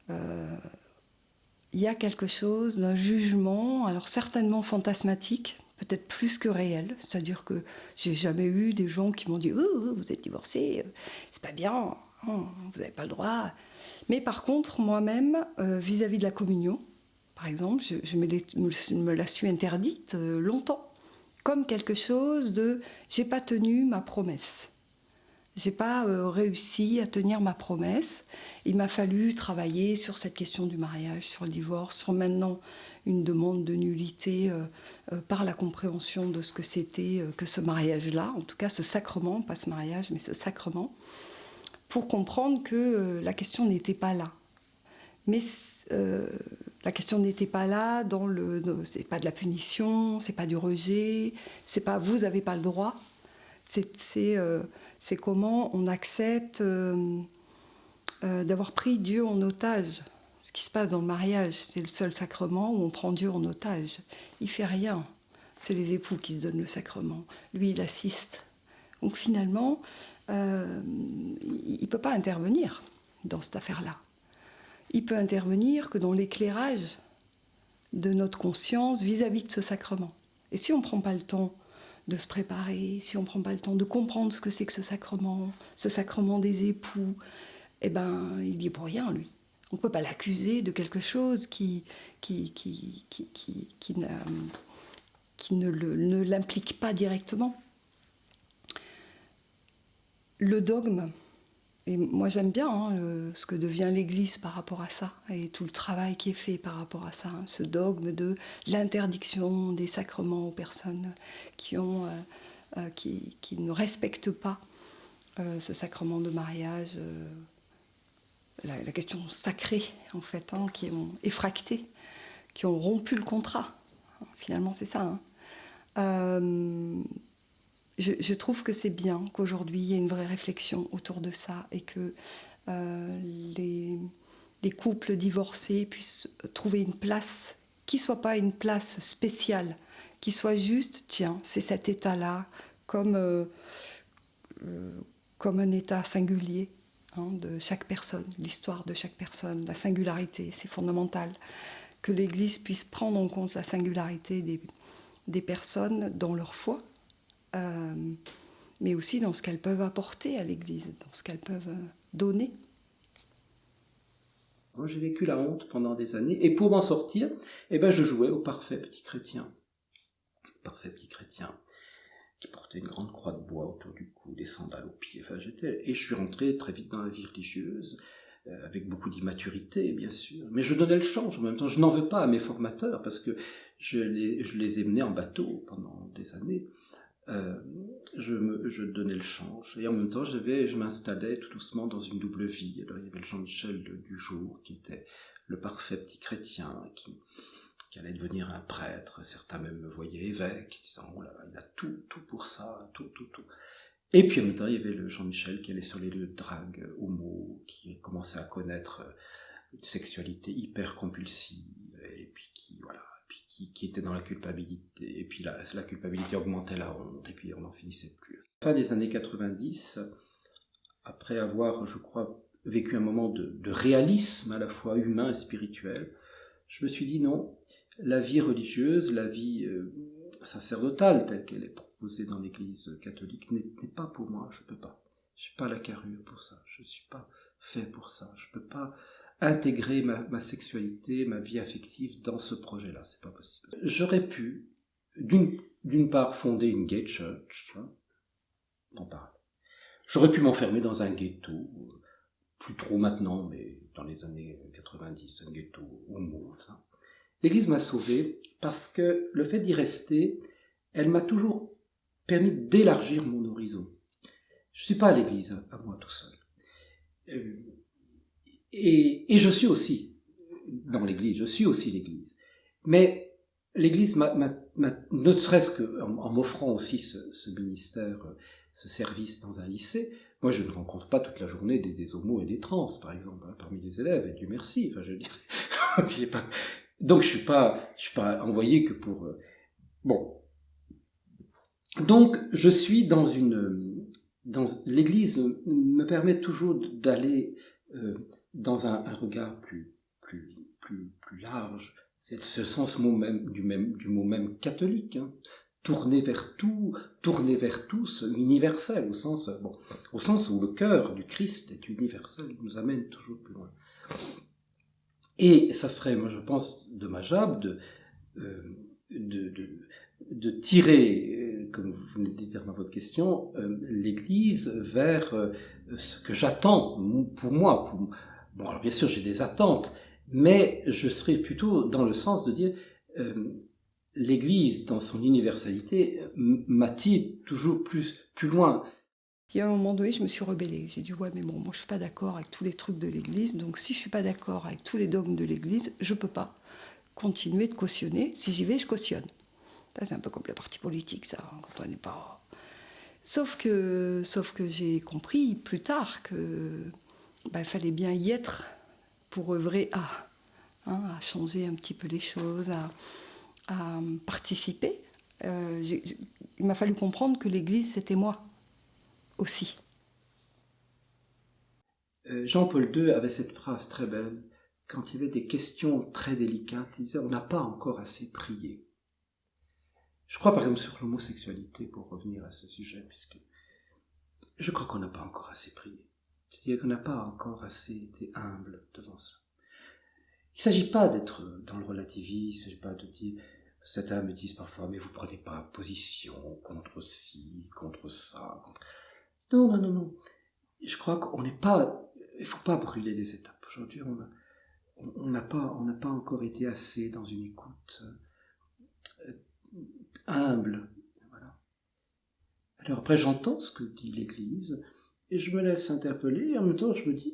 il y a quelque chose d'un jugement, alors certainement fantasmatique, peut-être plus que réel, c'est-à-dire que j'ai jamais eu des gens qui m'ont dit vous êtes divorcé, c'est pas bien, vous n'avez pas le droit. Mais par contre, moi-même, vis-à-vis de la communion, par exemple, je me la suis interdite longtemps, comme quelque chose de j'ai pas tenu ma promesse. J'ai pas réussi à tenir ma promesse. Il m'a fallu travailler sur cette question du mariage, sur le divorce, sur maintenant une demande de nullité par la compréhension de ce que c'était que ce mariage-là, en tout cas ce sacrement, pas ce mariage, mais ce sacrement, pour comprendre que la question n'était pas là. Mais la question n'était pas là, c'est pas de la punition, c'est pas du rejet, c'est pas vous n'avez pas le droit. C'est comment on accepte d'avoir pris Dieu en otage. Ce qui se passe dans le mariage, c'est le seul sacrement où on prend Dieu en otage. Il fait rien. C'est les époux qui se donnent le sacrement. Lui, il assiste. Donc finalement, il ne peut pas intervenir dans cette affaire-là. Il peut intervenir que dans l'éclairage de notre conscience vis-à-vis de ce sacrement. Et si on ne prend pas le temps de se préparer, si on ne prend pas le temps de comprendre ce que c'est que ce sacrement des époux, eh ben, il y est pour rien, lui. On ne peut pas l'accuser de quelque chose qui ne l'implique pas directement. Le dogme, et moi j'aime bien ce que devient l'Église par rapport à ça, et tout le travail qui est fait par rapport à ça, ce dogme de l'interdiction des sacrements aux personnes qui ne respectent pas ce sacrement de mariage, la question sacrée en fait, qui ont effracté, qui ont rompu le contrat. Finalement c'est ça. Je trouve que c'est bien qu'aujourd'hui il y ait une vraie réflexion autour de ça et que les couples divorcés puissent trouver une place qui ne soit pas une place spéciale, qui soit juste, tiens, c'est cet état-là, comme un état singulier de chaque personne, l'histoire de chaque personne, la singularité, c'est fondamental. Que l'Église puisse prendre en compte la singularité des personnes dans leur foi, mais aussi dans ce qu'elles peuvent apporter à l'Église, dans ce qu'elles peuvent donner. Moi, j'ai vécu la honte pendant des années, et pour m'en sortir, je jouais au parfait petit chrétien. Parfait petit chrétien, qui portait une grande croix de bois autour du cou, des sandales aux pieds. Et je suis rentré très vite dans la vie religieuse, avec beaucoup d'immaturité, bien sûr. Mais je donnais le change en même temps. Je n'en veux pas à mes formateurs, parce que je les ai menés en bateau pendant des années. Je donnais le change. Et en même temps, je m'installais tout doucement dans une double vie. Alors, il y avait le Jean-Michel du jour, qui était le parfait petit chrétien, qui allait devenir un prêtre. Certains même me voyaient évêque, disant « Oh là là, il a tout pour ça, tout. » Et puis en même temps, il y avait le Jean-Michel qui allait sur les lieux de drague, homo, qui commençait à connaître une sexualité hyper compulsive, et puis qui était dans la culpabilité, et puis la culpabilité augmentait la honte, et puis on n'en finissait plus. Fin des années 90, après avoir, je crois, vécu un moment de réalisme à la fois humain et spirituel, je me suis dit non, la vie religieuse, la vie sacerdotale telle qu'elle est proposée dans l'Église catholique n'est pas pour moi, je peux pas. Je suis pas la carrure pour ça, je suis pas fait pour ça, je peux pas intégrer ma sexualité, ma vie affective dans ce projet-là, c'est pas possible. J'aurais pu, d'une part, fonder une gay church, on parle. J'aurais pu m'enfermer dans un ghetto, plus trop maintenant, mais dans les années 90, un ghetto homo, ça. L'Église m'a sauvé parce que le fait d'y rester, elle m'a toujours permis d'élargir mon horizon. Je ne suis pas à l'Église, à moi tout seul. Et je suis aussi dans l'Église, je suis aussi l'Église. Mais l'Église ne serait-ce qu'en m'offrant aussi ce ministère, ce service dans un lycée, moi je ne rencontre pas toute la journée des homos et des trans, par exemple, parmi les élèves, et Dieu merci, enfin je dirais, donc je suis pas envoyé que pour... Bon. Donc je suis dans l'Église me permet toujours d'aller dans un regard plus large. C'est ce sens du mot même catholique, tourner vers tout, tourner vers tous, universel, au sens où le cœur du Christ est universel, il nous amène toujours plus loin. Et ça serait, moi je pense, dommageable de tirer, comme vous venez de dire dans votre question, l'Église vers ce que j'attends pour moi. Bon, alors bien sûr j'ai des attentes, mais je serais plutôt dans le sens de dire l'Église, dans son universalité, m'attire toujours plus loin. Et à un moment donné, je me suis rebellée. J'ai dit, ouais, mais bon, moi, je suis pas d'accord avec tous les trucs de l'Église. Donc, si je suis pas d'accord avec tous les dogmes de l'Église, je peux pas continuer de cautionner. Si j'y vais, je cautionne. Ça, c'est un peu comme le parti politique, ça, quand on n'est pas... Sauf que j'ai compris plus tard que fallait bien y être pour œuvrer à changer un petit peu les choses, à participer. Il m'a fallu comprendre que l'Église, c'était moi aussi. Jean-Paul II avait cette phrase très belle, quand il y avait des questions très délicates, il disait « on n'a pas encore assez prié ». Je crois par exemple sur l'homosexualité, pour revenir à ce sujet, puisque je crois qu'on n'a pas encore assez prié. C'est-à-dire qu'on n'a pas encore assez été humble devant ça. Il ne s'agit pas d'être dans le relativisme, il ne s'agit pas de dire, certains me disent parfois, mais vous ne prenez pas position contre ci, contre ça. Non. Je crois qu'on n'est pas, il ne faut pas brûler les étapes. Aujourd'hui, on n'a pas encore été assez dans une écoute humble. Voilà. Alors après, j'entends ce que dit l'Église, et je me laisse interpeller, et en même temps, je me dis,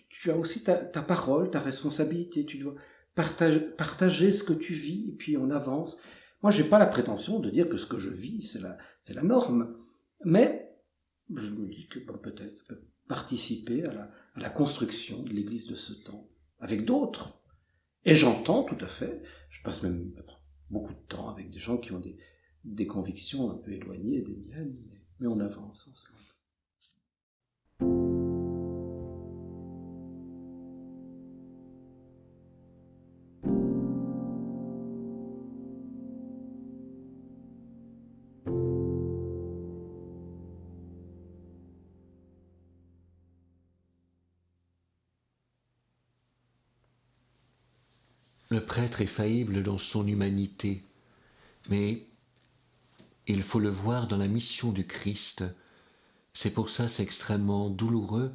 tu as aussi ta parole, ta responsabilité, tu dois partager ce que tu vis, et puis on avance. Moi, je n'ai pas la prétention de dire que ce que je vis, c'est la norme, mais je me dis que peut-être participer à la construction de l'Église de ce temps, avec d'autres. Et j'entends tout à fait, je passe même beaucoup de temps avec des gens qui ont des convictions un peu éloignées des miennes, mais on avance ensemble. Le prêtre est faillible dans son humanité, mais il faut le voir dans la mission du Christ. C'est pour ça c'est extrêmement douloureux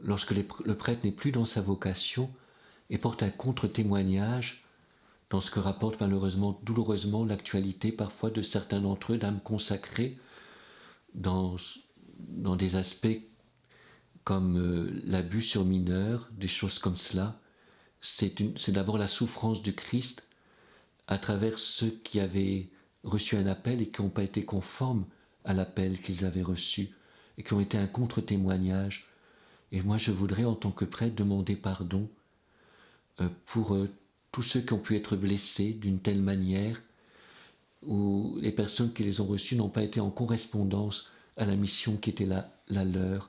lorsque le prêtre n'est plus dans sa vocation et porte un contre-témoignage dans ce que rapporte malheureusement, douloureusement, l'actualité parfois de certains d'entre eux, d'âmes consacrées, dans des aspects comme l'abus sur mineurs, des choses comme cela. C'est d'abord la souffrance du Christ à travers ceux qui avaient reçu un appel et qui n'ont pas été conformes à l'appel qu'ils avaient reçu et qui ont été un contre-témoignage. Et moi, je voudrais, en tant que prêtre, demander pardon pour tous ceux qui ont pu être blessés d'une telle manière, où les personnes qui les ont reçus n'ont pas été en correspondance à la mission qui était la leur.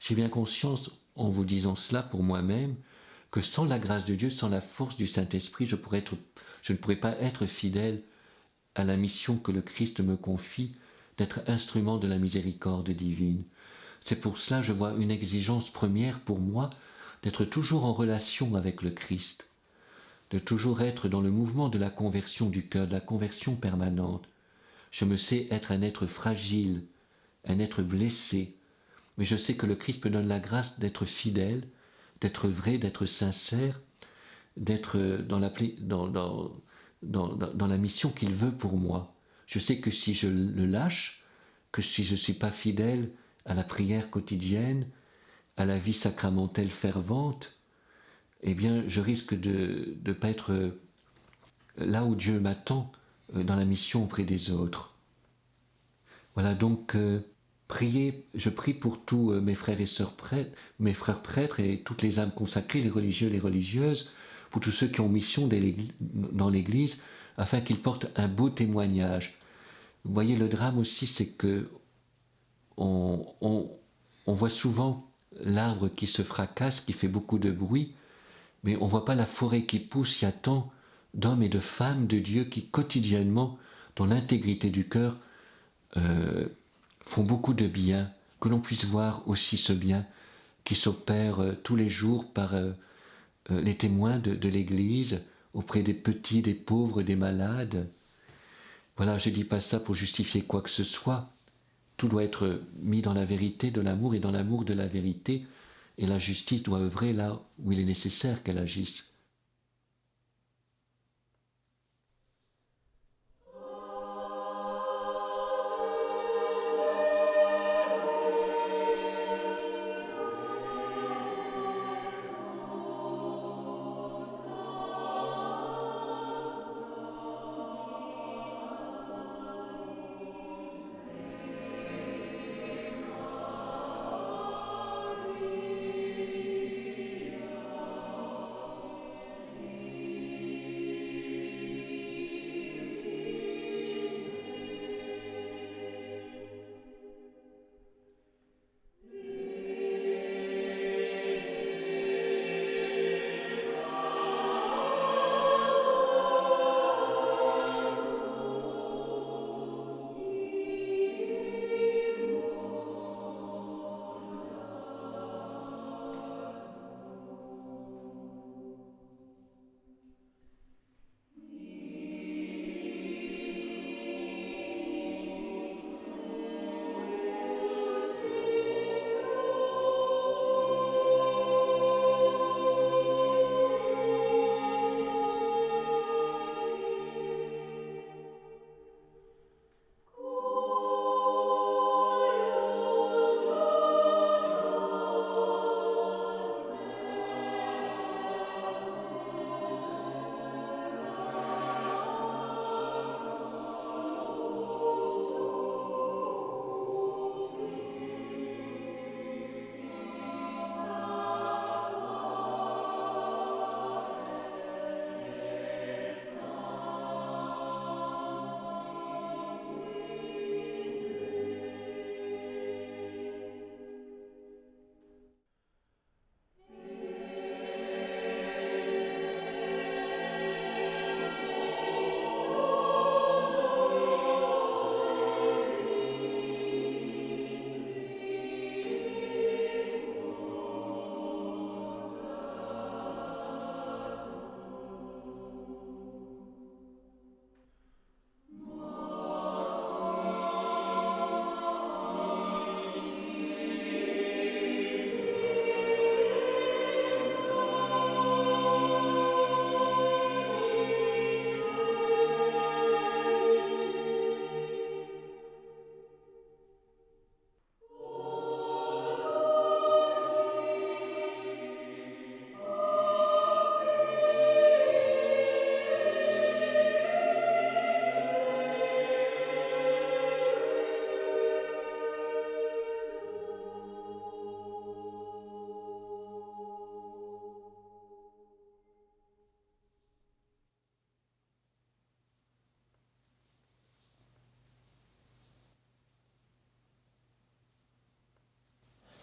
J'ai bien conscience, en vous disant cela pour moi-même, que sans la grâce de Dieu, sans la force du Saint-Esprit, je ne pourrais pas être fidèle à la mission que le Christ me confie, d'être instrument de la miséricorde divine. C'est pour cela que je vois une exigence première pour moi, d'être toujours en relation avec le Christ, de toujours être dans le mouvement de la conversion du cœur, de la conversion permanente. Je me sais être un être fragile, un être blessé, mais je sais que le Christ me donne la grâce d'être fidèle, d'être vrai, d'être sincère, d'être dans la mission qu'il veut pour moi. Je sais que si je le lâche, que si je ne suis pas fidèle à la prière quotidienne, à la vie sacramentelle fervente, eh bien, je risque de ne pas être là où Dieu m'attend dans la mission auprès des autres. Voilà, donc, je prie pour tous mes frères et sœurs prêtres, mes frères prêtres et toutes les âmes consacrées, les religieux, les religieuses, pour tous ceux qui ont mission dans l'Église, afin qu'ils portent un beau témoignage. Vous voyez, le drame aussi, c'est que on voit souvent l'arbre qui se fracasse, qui fait beaucoup de bruit, mais on ne voit pas la forêt qui pousse. Il y a tant d'hommes et de femmes de Dieu qui quotidiennement, dans l'intégrité du cœur, font beaucoup de bien, que l'on puisse voir aussi ce bien qui s'opère tous les jours par les témoins de l'Église, auprès des petits, des pauvres, des malades. Voilà, je ne dis pas ça pour justifier quoi que ce soit. Tout doit être mis dans la vérité de l'amour et dans l'amour de la vérité, et la justice doit œuvrer là où il est nécessaire qu'elle agisse.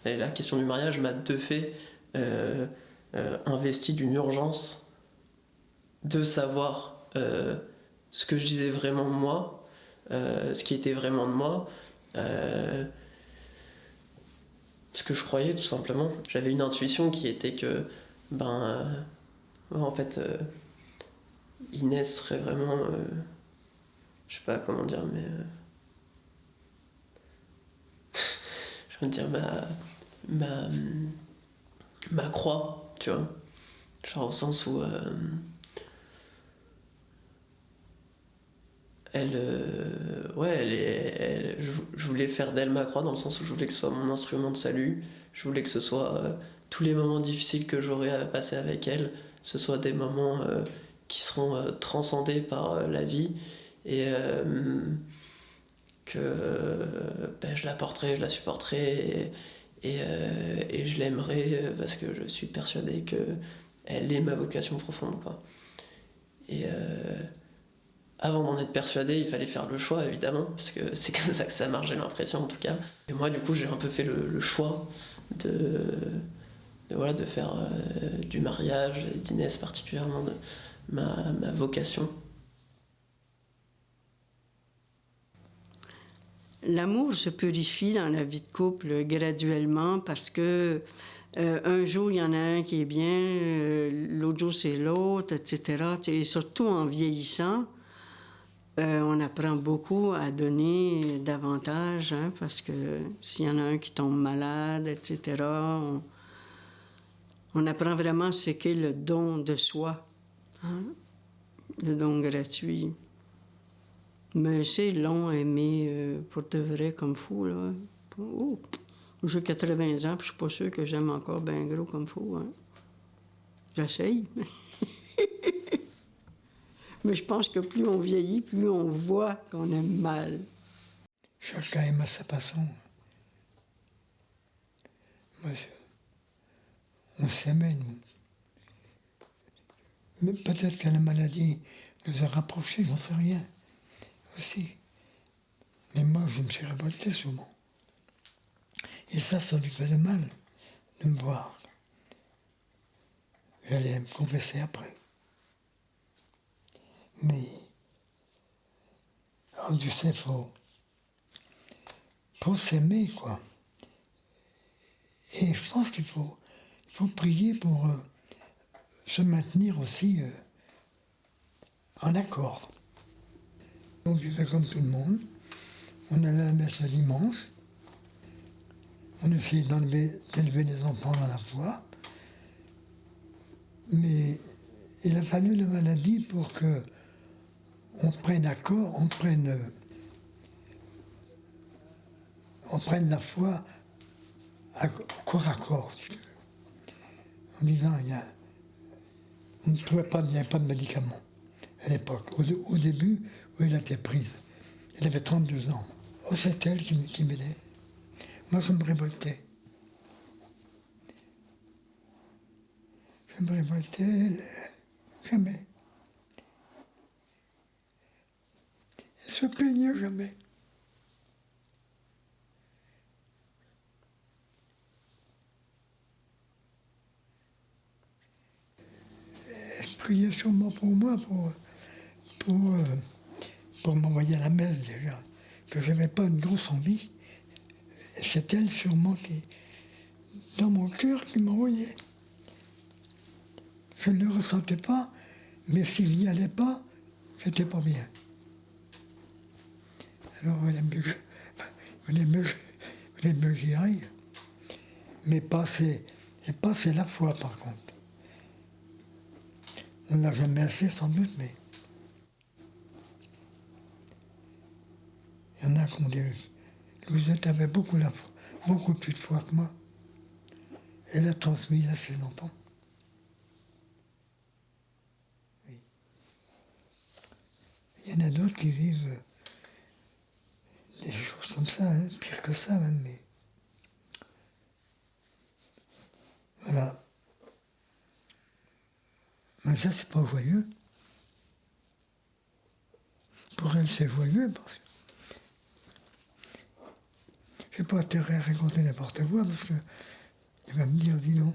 Et la question du mariage m'a de fait investi d'une urgence de savoir ce que je disais vraiment de moi, ce qui était vraiment de moi, ce que je croyais tout simplement. J'avais une intuition qui était que, en fait, Inès serait vraiment, je sais pas comment dire, mais je veux dire ma croix, tu vois, genre au sens où je voulais faire d'elle ma croix dans le sens où je voulais que ce soit mon instrument de salut, je voulais que ce soit tous les moments difficiles que j'aurais à passer avec elle, ce soit des moments qui seront transcendés par la vie et que je la porterai, je la supporterai et je l'aimerai parce que je suis persuadé qu'elle est ma vocation profonde, quoi. Et avant d'en être persuadé, il fallait faire le choix, évidemment, parce que c'est comme ça que ça marche, j'ai l'impression, en tout cas. Et moi, du coup, j'ai un peu fait le choix de faire du mariage, d'Inès particulièrement, de ma vocation. L'amour se purifie dans la vie de couple graduellement parce que un jour, il y en a un qui est bien, l'autre jour, c'est l'autre, etc. Et surtout en vieillissant, on apprend beaucoup à donner davantage, hein, parce que s'il y en a un qui tombe malade, etc., on apprend vraiment ce qu'est le don de soi, hein, le don gratuit. Mais c'est long à aimer pour de vrai comme fou, là. Oh, j'ai 80 ans, puis je suis pas sûre que j'aime encore bien gros comme fou, hein. J'essaye. Mais je pense que plus on vieillit, plus on voit qu'on aime mal. Chacun aime à sa façon. Moi, on s'aimait, nous. Mais peut-être que la maladie nous a rapprochés, j'en sais rien. Aussi. Mais moi, je me suis révolté souvent. Et ça lui faisait mal de me voir. J'allais me confesser après. Mais, alors, tu sais, faut s'aimer, quoi. Et je pense qu'il faut prier pour se maintenir aussi en accord. Donc, je fais comme tout le monde. On allait à la messe le dimanche. On essayait d'élever les enfants dans la foi. Mais il a fallu la maladie pour que on prenne accord, on prenne la foi corps à corps, si tu veux. En disant, on ne trouvait pas, il n'y avait pas de médicaments à l'époque. Au début, où elle a été prise. Elle avait 32 ans. Oh, c'est elle qui m'aidait. Moi, je me révoltais. Je me révoltais, elle, jamais. Elle se plaignait jamais. Elle priait sûrement pour moi, pour m'envoyer à la messe déjà, que je n'avais pas une grosse envie. Et c'est elle sûrement qui, dans mon cœur, qui m'envoyait. Je ne le ressentais pas, mais si je n'y allais pas, j'étais pas bien. Alors il fallait mieux que j'y aille. Mais passer la foi par contre. On n'a jamais assez sans doute, mais il y en a qui ont dit, Louisette avait beaucoup plus de foi que moi. Elle a transmis à ses enfants. Oui. Il y en a d'autres qui vivent des choses comme ça, hein, pire que ça même, mais voilà. Mais ça, c'est pas joyeux. Pour elle, c'est joyeux parce que je n'ai pas intérêt à raconter n'importe quoi parce qu'il va me dire, dis non.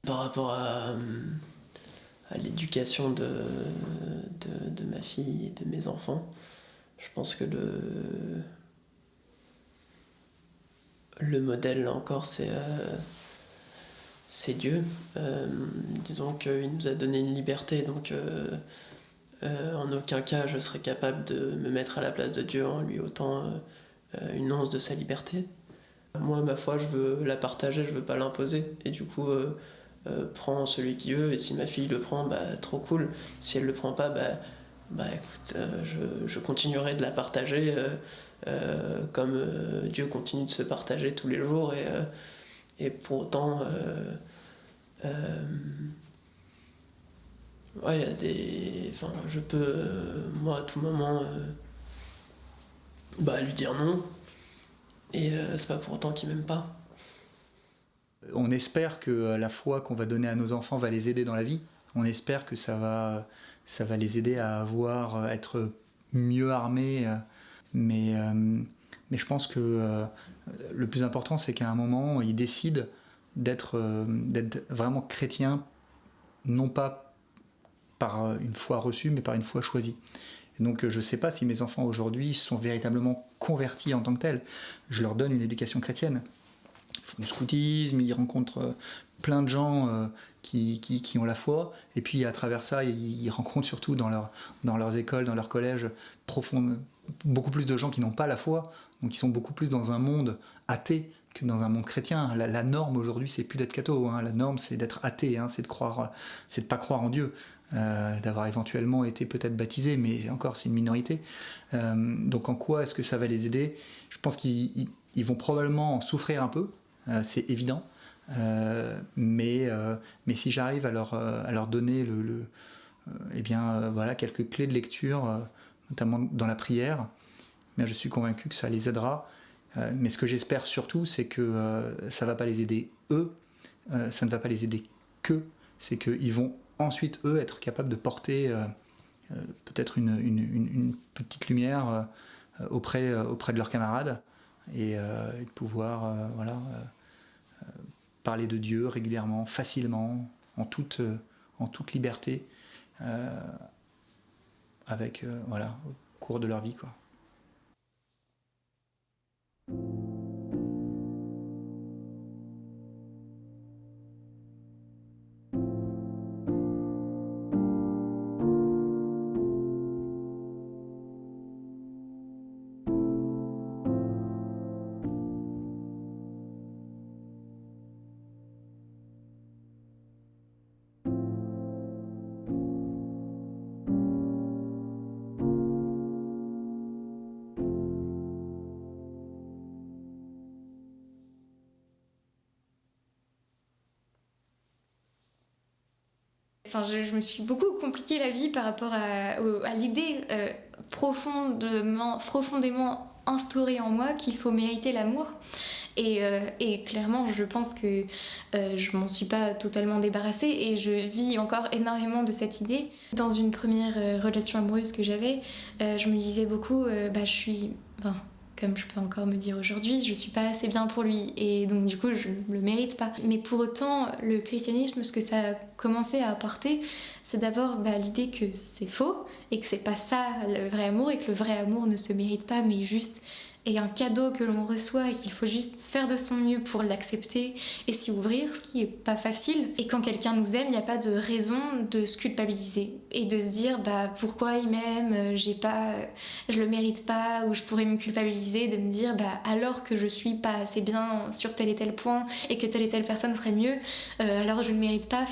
Par rapport à l'éducation de ma fille et de mes enfants, je pense que le modèle, là encore, c'est Dieu. Disons qu'il nous a donné une liberté, donc en aucun cas je serais capable de me mettre à la place de Dieu en lui ôtant une once de sa liberté. Moi, ma foi, je veux la partager, je veux pas l'imposer, et du coup prends celui qui veut, et si ma fille le prend, trop cool. Si elle le prend pas, écoute, je continuerai de la partager comme Dieu continue de se partager tous les jours, et pour autant il y a des... Enfin, je peux moi à tout moment lui dire non, et c'est pas pour autant qu'il m'aime pas. On espère que la foi qu'on va donner à nos enfants va les aider dans la vie. On espère que ça va les aider à être mieux armés. Mais je pense que le plus important, c'est qu'à un moment, ils décident d'être vraiment chrétiens, non pas par une foi reçue, mais par une foi choisie. Et donc je ne sais pas si mes enfants aujourd'hui sont véritablement convertis en tant que tels. Je leur donne une éducation chrétienne. Ils font du scoutisme, ils rencontrent plein de gens qui ont la foi, et puis à travers ça, ils rencontrent surtout dans leurs écoles, dans leurs collèges, beaucoup plus de gens qui n'ont pas la foi, donc ils sont beaucoup plus dans un monde athée que dans un monde chrétien. La norme aujourd'hui, c'est plus d'être catho, la norme c'est d'être athée, c'est de pas croire en Dieu, d'avoir éventuellement été peut-être baptisé, mais encore c'est une minorité. Donc en quoi est-ce que ça va les aider ? Je pense qu'ils vont probablement en souffrir un peu, c'est évident, mais si j'arrive à leur donner quelques clés de lecture, notamment dans la prière, je suis convaincu que ça les aidera. Mais ce que j'espère surtout, c'est que ça ne va pas les aider eux, ça ne va pas les aider c'est qu'ils vont ensuite eux être capables de porter peut-être une petite lumière auprès de leurs camarades, et de pouvoir parler de Dieu régulièrement, facilement, en toute liberté, au cours de leur vie, quoi. Enfin, je me suis beaucoup compliqué la vie par rapport à l'idée profondément instaurée en moi qu'il faut mériter l'amour. Et clairement, je pense que je m'en suis pas totalement débarrassée, et je vis encore énormément de cette idée. Dans une première relation amoureuse que j'avais, je me disais beaucoup, comme je peux encore me dire aujourd'hui, je suis pas assez bien pour lui, et donc du coup je le mérite pas. Mais pour autant, le christianisme, ce que ça a commencé à apporter, c'est d'abord l'idée que c'est faux, et que c'est pas ça le vrai amour, et que le vrai amour ne se mérite pas, mais juste est un cadeau que l'on reçoit et qu'il faut juste faire de son mieux pour l'accepter et s'y ouvrir, ce qui est pas facile. Et quand quelqu'un nous aime, il n'y a pas de raison de se culpabiliser et de se dire pourquoi il m'aime, je le mérite pas, ou je pourrais me culpabiliser de me dire alors que je suis pas assez bien sur tel et tel point et que telle et telle personne serait mieux, alors je ne mérite pas.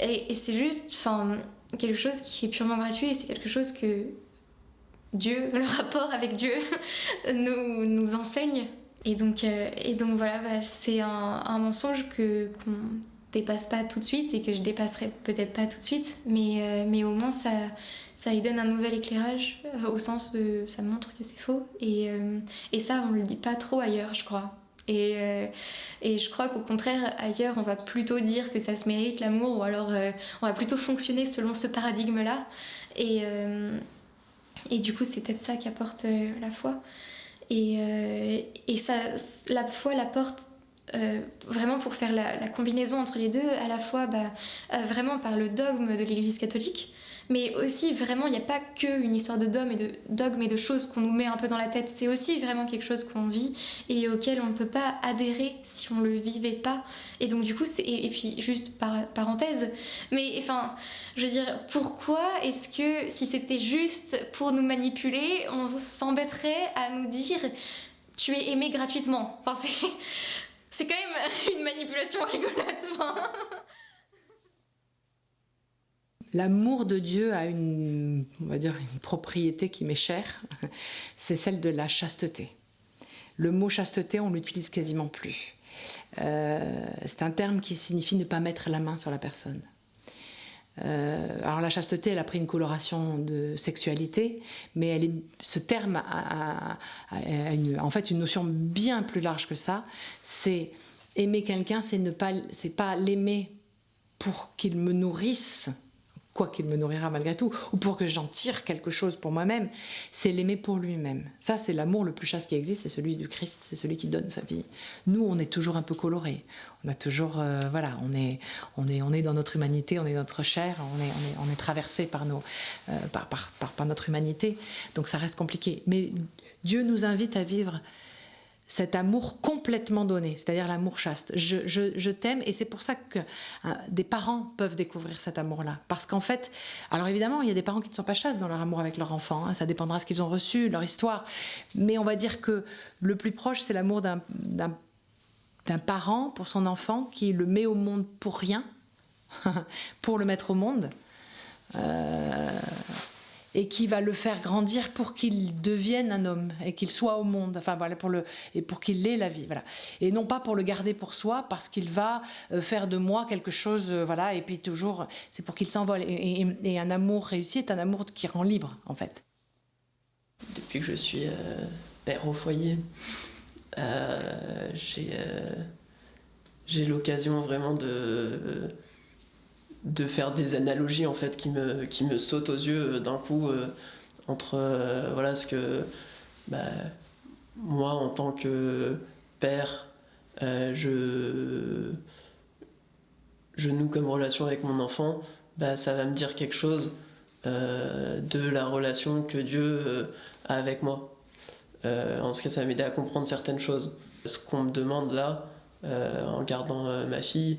Et c'est juste quelque chose qui est purement gratuit et c'est quelque chose que Dieu, le rapport avec Dieu, nous enseigne. Et donc voilà, c'est un mensonge qu'on dépasse pas tout de suite et que je dépasserai peut-être pas tout de suite, mais au moins ça y donne un nouvel éclairage, au sens de ça montre que c'est faux. Et ça, on le dit pas trop ailleurs, je crois. Et je crois qu'au contraire, ailleurs, on va plutôt dire que ça se mérite l'amour, ou alors on va plutôt fonctionner selon ce paradigme-là. Et du coup, c'est peut-être ça qu'apporte la foi. Et ça, la foi l'apporte vraiment pour faire la combinaison entre les deux, à la fois vraiment par le dogme de l'Église catholique, mais aussi vraiment il n'y a pas qu'une histoire de dogme et de choses qu'on nous met un peu dans la tête, c'est aussi vraiment quelque chose qu'on vit et auquel on ne peut pas adhérer si on ne le vivait pas. Et donc du coup, et puis juste parenthèse, mais je veux dire, pourquoi est-ce que si c'était juste pour nous manipuler, on s'embêterait à nous dire tu es aimé gratuitement? C'est quand même une manipulation rigolote. L'amour de Dieu a on va dire, une propriété qui m'est chère, c'est celle de la chasteté. Le mot chasteté, on l'utilise quasiment plus. C'est un terme qui signifie ne pas mettre la main sur la personne. Alors la chasteté, elle a pris une coloration de sexualité, mais ce terme a en fait une notion bien plus large que ça. C'est aimer quelqu'un, c'est pas l'aimer pour qu'il me nourrisse, quoi qu'il me nourrira malgré tout, ou pour que j'en tire quelque chose pour moi-même, c'est l'aimer pour lui-même. Ça, c'est l'amour le plus chaste qui existe, c'est celui du Christ, c'est celui qui donne sa vie. Nous, on est toujours un peu colorés, on a toujours, on est dans notre humanité, on est notre chair, on est traversé par notre humanité, donc ça reste compliqué. Mais Dieu nous invite à vivre cet amour complètement donné, c'est-à-dire l'amour chaste. Je t'aime, et c'est pour ça que des parents peuvent découvrir cet amour-là. Parce qu'en fait, alors évidemment, il y a des parents qui ne sont pas chastes dans leur amour avec leur enfant, ça dépendra de ce qu'ils ont reçu, leur histoire. Mais on va dire que le plus proche, c'est l'amour d'un parent pour son enfant qui le met au monde pour rien, pour le mettre au monde. Et qui va le faire grandir pour qu'il devienne un homme et qu'il soit au monde, et pour qu'il ait la vie, voilà. Et non pas pour le garder pour soi, parce qu'il va faire de moi quelque chose, et puis toujours, c'est pour qu'il s'envole. Et un amour réussi est un amour qui rend libre, en fait. Depuis que je suis père au foyer, j'ai l'occasion vraiment de faire des analogies en fait qui me sautent aux yeux d'un coup entre ce que moi en tant que père je noue comme relation avec mon enfant, ça va me dire quelque chose de la relation que Dieu a avec moi. En tout cas, ça va m'aider à comprendre certaines choses. Ce qu'on me demande là en gardant ma fille,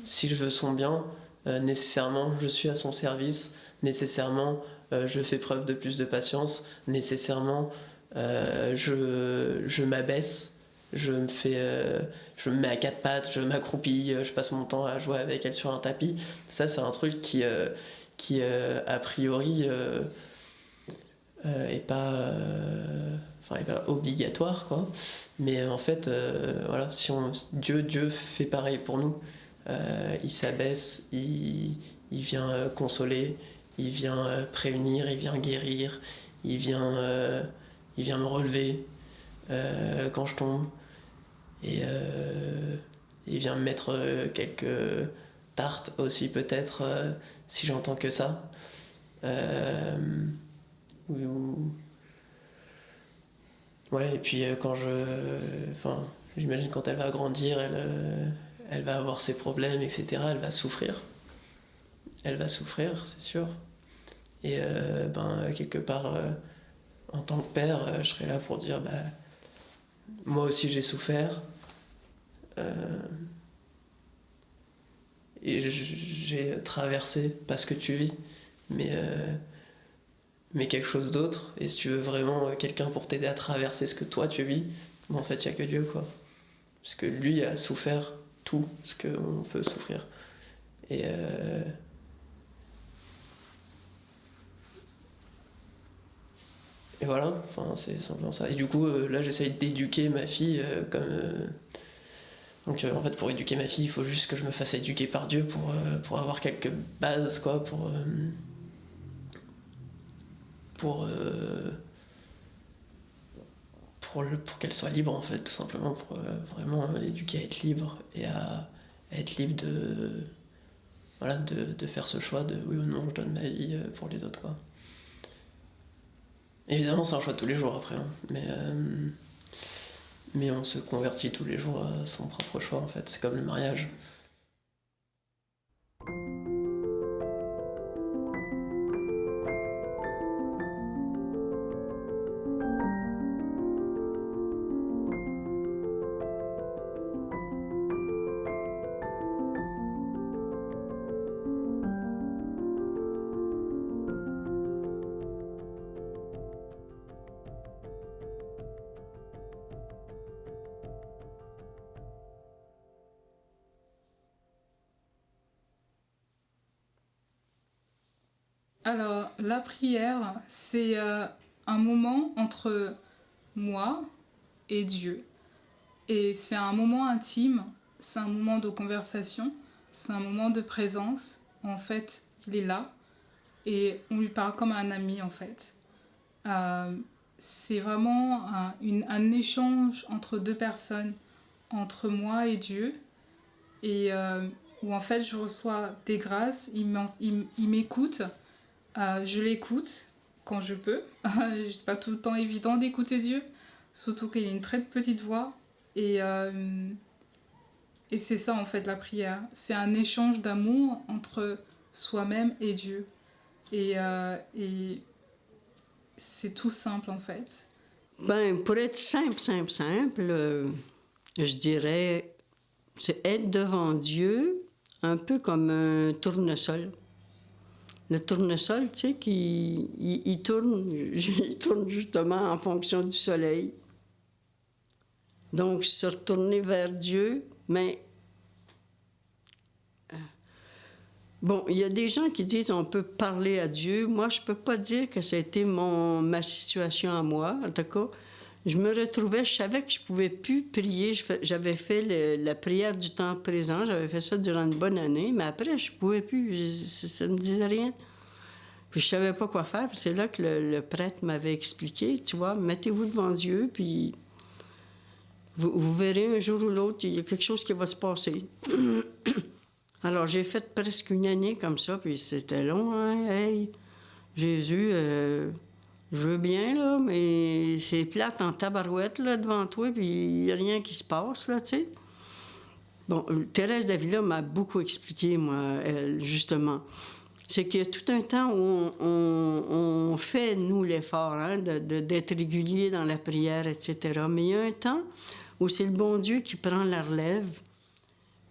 si je veux son bien, nécessairement je suis à son service, nécessairement je fais preuve de plus de patience, nécessairement je m'abaisse, je me mets à quatre pattes, je m'accroupis, je passe mon temps à jouer avec elle sur un tapis. Ça, c'est un truc qui a priori est pas obligatoire, quoi. Mais en fait, si Dieu fait pareil pour nous. Il s'abaisse, il vient consoler, il vient prévenir, il vient guérir, il vient me relever quand je tombe, et il vient me mettre quelques tartes aussi peut-être si j'entends que ça. Ouais, et puis j'imagine quand elle va grandir, elle va avoir ses problèmes, etc. Elle va souffrir. C'est sûr. Et quelque part, en tant que père, je serai là pour dire moi aussi j'ai souffert. Et j'ai traversé pas ce que tu vis, mais quelque chose d'autre. Et si tu veux vraiment quelqu'un pour t'aider à traverser ce que toi tu vis, en fait il n'y a que Dieu, quoi. Parce que lui a souffert tout ce qu'on peut souffrir. Et voilà, enfin, c'est simplement ça. Et du coup, là, j'essaye d'éduquer ma fille comme... Donc, en fait, pour éduquer ma fille, il faut juste que je me fasse éduquer par Dieu pour avoir quelques bases, quoi, pour qu'elle soit libre, en fait, tout simplement, pour vraiment l'éduquer à être libre et à être libre de faire ce choix de oui ou non, je donne ma vie pour les autres, quoi. Évidemment, c'est un choix de tous les jours après, hein. Mais on se convertit tous les jours à son propre choix, en fait. C'est comme le mariage. Alors, la prière, c'est un moment entre moi et Dieu. Et c'est un moment intime, c'est un moment de conversation, c'est un moment de présence. En fait, il est là et on lui parle comme à un ami, en fait. C'est vraiment un échange entre deux personnes, entre moi et Dieu. Et où en fait, je reçois des grâces, il m'écoute. Je l'écoute quand je peux. C'est pas tout le temps évident d'écouter Dieu, surtout qu'il a une très petite voix. Et c'est ça en fait la prière. C'est un échange d'amour entre soi-même et Dieu. Et c'est tout simple en fait. Ben, pour être simple, je dirais, c'est être devant Dieu un peu comme un tournesol. Le tournesol, tu sais, il tourne justement en fonction du soleil. Donc, se retourner vers Dieu, mais... Bon, il y a des gens qui disent on peut parler à Dieu. Moi, je peux pas dire que ça a été ma situation à moi. En tout cas, je me retrouvais, je savais que je pouvais plus prier. J'avais fait la prière du temps présent, j'avais fait ça durant une bonne année, mais après, je pouvais plus, ça me disait rien. Puis je savais pas quoi faire, puis c'est là que le prêtre m'avait expliqué, tu vois, mettez-vous devant Dieu, puis vous verrez un jour ou l'autre, il y a quelque chose qui va se passer. Alors j'ai fait presque une année comme ça, puis c'était long, hein, hey, Jésus, je veux bien, là, mais c'est plate en tabarouette, là, devant toi, puis il n'y a rien qui se passe, là, tu sais. Bon, Thérèse d'Avila m'a beaucoup expliqué, moi, elle, justement. C'est qu'il y a tout un temps où on fait, nous, l'effort, hein, d'être régulier dans la prière, etc. Mais il y a un temps où c'est le bon Dieu qui prend la relève.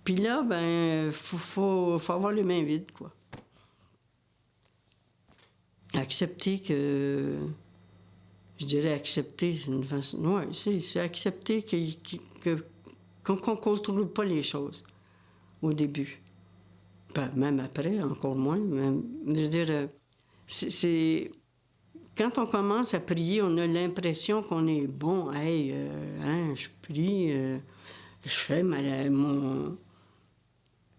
Puis là, ben, faut avoir les mains vides, quoi. Accepter que... Je dirais accepter, c'est une façon... Oui, c'est accepter qu'on ne contrôle pas les choses au début. Ben, même après, encore moins. Même, je veux dire, c'est... Quand on commence à prier, on a l'impression qu'on est bon. Hey, hein, je prie, je fais mon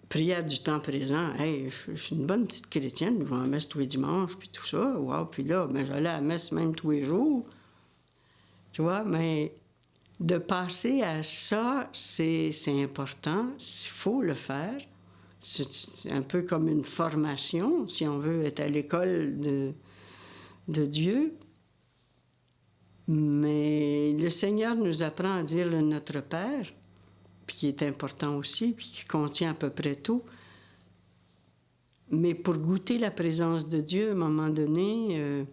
prière du temps présent. Hey, je suis une bonne petite chrétienne, je vais à la messe tous les dimanches, puis tout ça. Wow, puis là, ben, j'allais à la messe même tous les jours. Tu vois, mais de passer à ça, c'est important. Il faut le faire. C'est un peu comme une formation, si on veut être à l'école de Dieu. Mais le Seigneur nous apprend à dire le Notre Père, puis qui est important aussi, puis qui contient à peu près tout. Mais pour goûter la présence de Dieu, à un moment donné,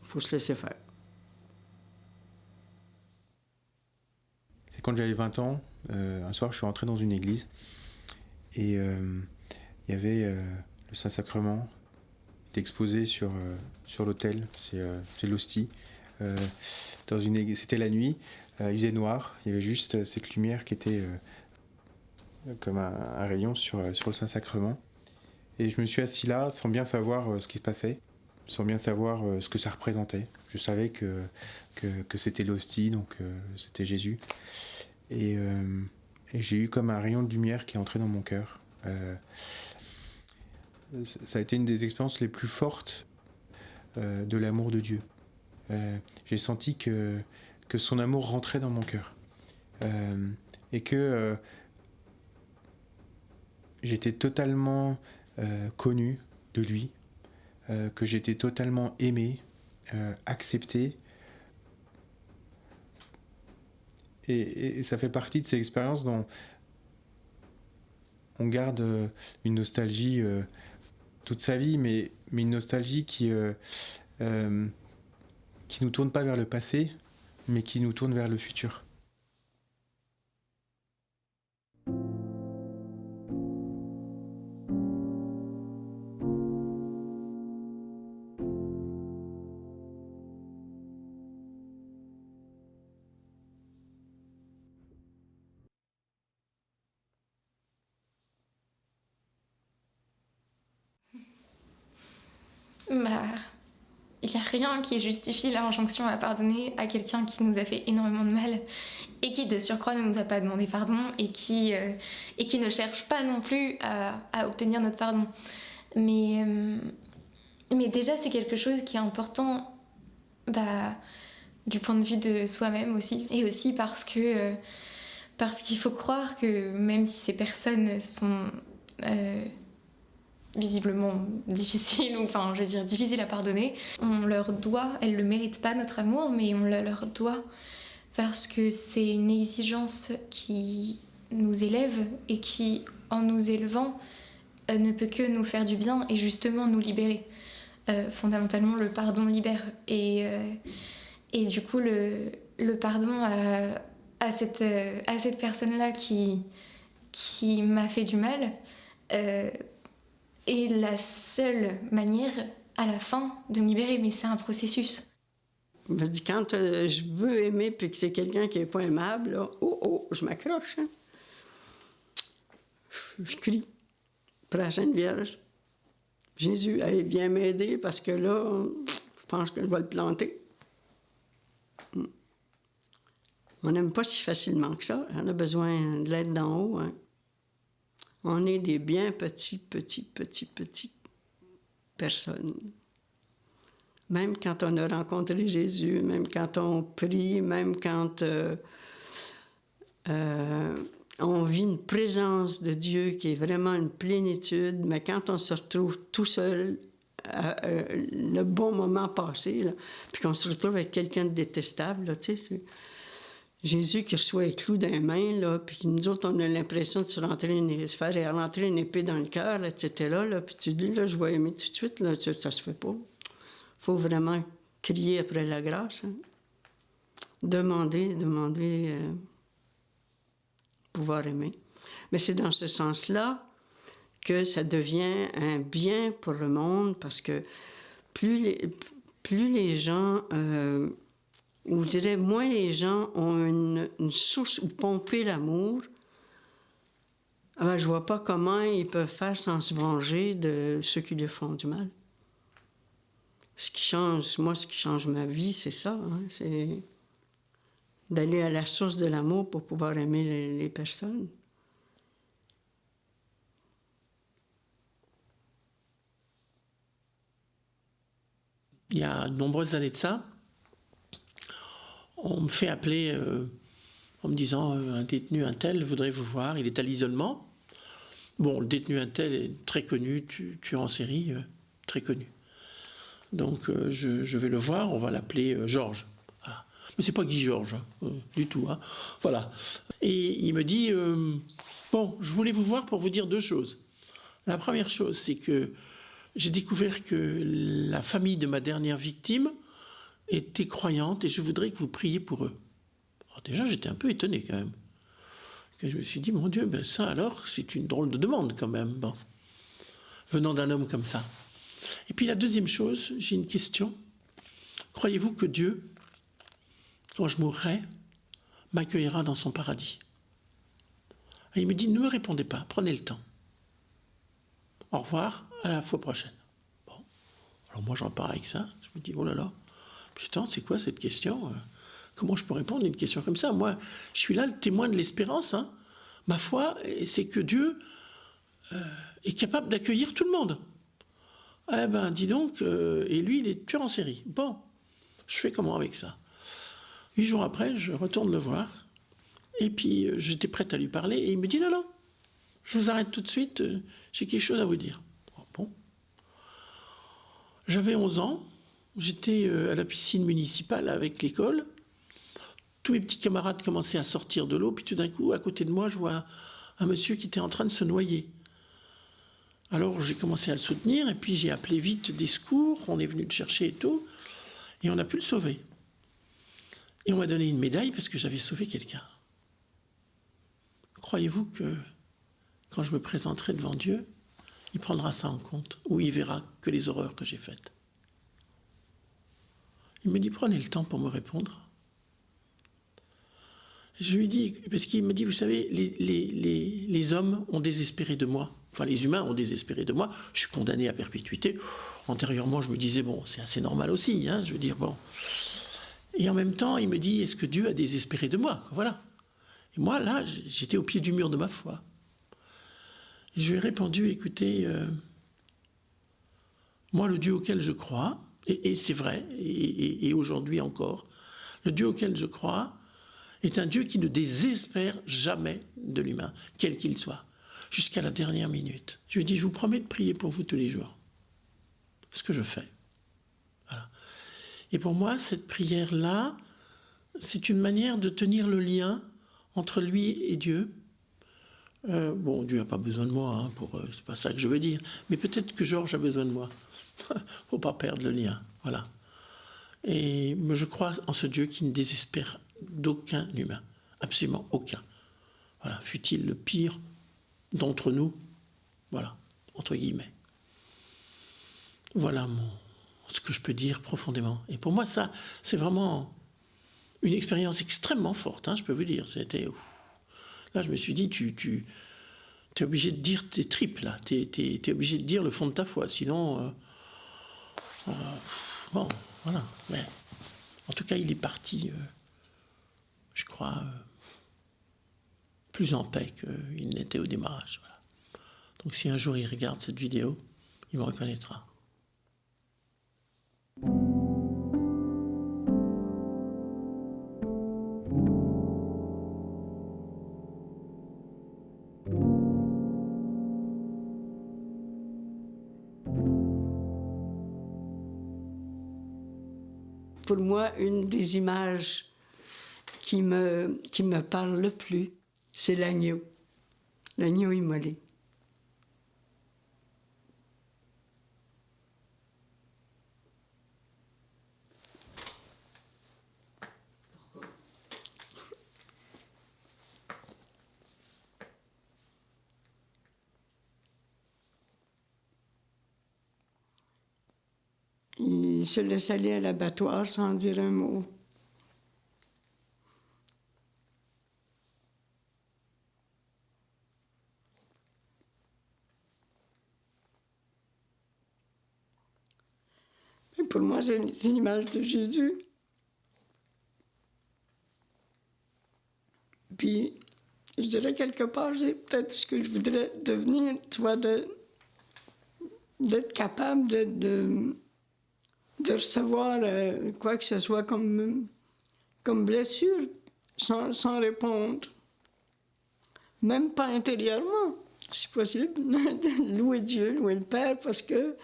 faut se laisser faire. quand j'avais 20 ans, un soir, je suis rentré dans une église et il y avait le Saint-Sacrement qui était exposé sur l'autel, c'est l'hostie. Dans une église, c'était la nuit, il faisait noir, il y avait juste cette lumière qui était comme un rayon sur le Saint-Sacrement. Et je me suis assis là sans bien savoir ce qui se passait, sans bien savoir ce que ça représentait. Je savais que c'était l'hostie, donc c'était Jésus. Et j'ai eu comme un rayon de lumière qui est entré dans mon cœur. Ça a été une des expériences les plus fortes de l'amour de Dieu. J'ai senti que son amour rentrait dans mon cœur. Et que j'étais totalement connu de lui, que j'étais totalement aimé, accepté. Et ça fait partie de ces expériences dont on garde une nostalgie toute sa vie, mais une nostalgie qui nous tourne pas vers le passé, mais qui nous tourne vers le futur. Il n'y a rien qui justifie l'injonction à pardonner à quelqu'un qui nous a fait énormément de mal et qui de surcroît ne nous a pas demandé pardon et qui ne cherche pas non plus à obtenir notre pardon. Mais déjà c'est quelque chose qui est important du point de vue de soi-même aussi, et aussi parce qu'il faut croire que même si ces personnes sont visiblement difficiles, difficiles à pardonner, on leur doit, elles ne méritent pas notre amour, mais on le leur doit parce que c'est une exigence qui nous élève et qui, en nous élevant, ne peut que nous faire du bien et justement nous libérer. Fondamentalement, le pardon libère. Et du coup, le pardon à cette personne-là qui m'a fait du mal est la seule manière, à la fin, de me libérer. Mais c'est un processus. Je dis, quand je veux aimer puis que c'est quelqu'un qui n'est pas aimable, là, je m'accroche. Hein? Je crie pour la Sainte Vierge. Jésus, viens m'aider parce que là, je pense que je vais le planter. On n'aime pas si facilement que ça. On a besoin de l'aide d'en haut. Hein? On est des bien petites personnes. Même quand on a rencontré Jésus, même quand on prie, même quand on vit une présence de Dieu qui est vraiment une plénitude, mais quand on se retrouve tout seul, le bon moment passé, là, puis qu'on se retrouve avec quelqu'un de détestable, là, tu sais, c'est Jésus qui reçoit les clous dans les mains, là, puis nous autres, on a l'impression de se faire rentrer une épée dans le cœur, etc. Là, puis tu dis, là, je vais aimer tout de suite, là, ça se fait pas. Il faut vraiment crier après la grâce. Hein. Demander pouvoir aimer. Mais c'est dans ce sens-là que ça devient un bien pour le monde, parce que plus les gens... ou je dirais, moins les gens ont une source où pomper l'amour, je vois pas comment ils peuvent faire sans se venger de ceux qui leur font du mal. Ce qui change ma vie, c'est ça. Hein, c'est d'aller à la source de l'amour pour pouvoir aimer les personnes. Il y a de nombreuses années de ça, on me fait appeler en me disant un détenu un tel voudrait vous voir, il est à l'isolement. Bon, le détenu un tel est très connu, tueur en série, très connu. Donc je vais le voir, on va l'appeler Georges. Voilà. Mais c'est pas Guy Georges, du tout. Hein. Voilà. Et il me dit, bon, je voulais vous voir pour vous dire deux choses. La première chose, c'est que j'ai découvert que la famille de ma dernière victime était croyante et je voudrais que vous priez pour eux. Alors déjà, j'étais un peu étonné quand même. Et je me suis dit, mon Dieu, ben ça alors, c'est une drôle de demande quand même, bon, venant d'un homme comme ça. Et puis la deuxième chose, j'ai une question. Croyez-vous que Dieu, quand je mourrai, m'accueillera dans son paradis? Et il me dit, ne me répondez pas, prenez le temps. Au revoir, à la fois prochaine. Bon. Alors moi, j'en pars avec ça. Je me dis, oh là là, putain, c'est quoi cette question? Comment je peux répondre à une question comme ça? Moi, je suis là, le témoin de l'espérance. Hein. Ma foi, c'est que Dieu est capable d'accueillir tout le monde. Eh ben, dis donc, et lui, il est tueur en série. Bon, je fais comment avec ça? 8 jours après, je retourne le voir. Et puis, j'étais prête à lui parler. Et il me dit, non, non, je vous arrête tout de suite. J'ai quelque chose à vous dire. Bon. J'avais 11 ans. J'étais à la piscine municipale avec l'école. Tous mes petits camarades commençaient à sortir de l'eau. Puis tout d'un coup, à côté de moi, je vois un monsieur qui était en train de se noyer. Alors, j'ai commencé à le soutenir. Et puis, j'ai appelé vite des secours. On est venu le chercher et tout. Et on a pu le sauver. Et on m'a donné une médaille parce que j'avais sauvé quelqu'un. Croyez-vous que quand je me présenterai devant Dieu, il prendra ça en compte, ou il verra que les horreurs que j'ai faites? Il me dit, prenez le temps pour me répondre. Je lui dis, parce qu'il me dit, vous savez, les hommes ont désespéré de moi, enfin les humains ont désespéré de moi, je suis condamné à perpétuité. Antérieurement, je me disais, bon, c'est assez normal aussi, hein, je veux dire, bon. Et en même temps, il me dit, est-ce que Dieu a désespéré de moi? Voilà. Et moi, là, j'étais au pied du mur de ma foi. Et je lui ai répondu, écoutez, moi, le Dieu auquel je crois, et c'est vrai, et aujourd'hui encore, le Dieu auquel je crois est un Dieu qui ne désespère jamais de l'humain, quel qu'il soit, jusqu'à la dernière minute. Je lui ai dit, je vous promets de prier pour vous tous les jours. Ce que je fais. Voilà. Et pour moi, cette prière-là, c'est une manière de tenir le lien entre lui et Dieu. Bon, Dieu n'a pas besoin de moi, hein, c'est pas ça que je veux dire. Mais peut-être que Georges a besoin de moi. Faut pas perdre le lien. Voilà. Et je crois en ce Dieu qui ne désespère d'aucun humain. Absolument aucun. Voilà. Fût-il le pire d'entre nous. Voilà. Entre guillemets. Voilà ce que je peux dire profondément. Et pour moi, ça, c'est vraiment une expérience extrêmement forte, hein, je peux vous dire. C'était... Là, je me suis dit, tu es obligé de dire tes tripes, là. Tu es obligé de dire le fond de ta foi. Sinon, bon, voilà. Mais, en tout cas, il est parti, je crois, plus en paix qu'il n'était au démarrage. Voilà. Donc, si un jour il regarde cette vidéo, il me reconnaîtra. Pour moi, une des images qui me parle le plus, c'est l'agneau immolé. Il se laisse aller à l'abattoir sans dire un mot. Et pour moi, c'est l'image de Jésus. Puis, je dirais quelque part, c'est peut-être ce que je voudrais devenir, soit d'être capable de recevoir quoi que ce soit comme blessure sans répondre. Même pas intérieurement, si possible. Louer Dieu, louer le Père, parce que...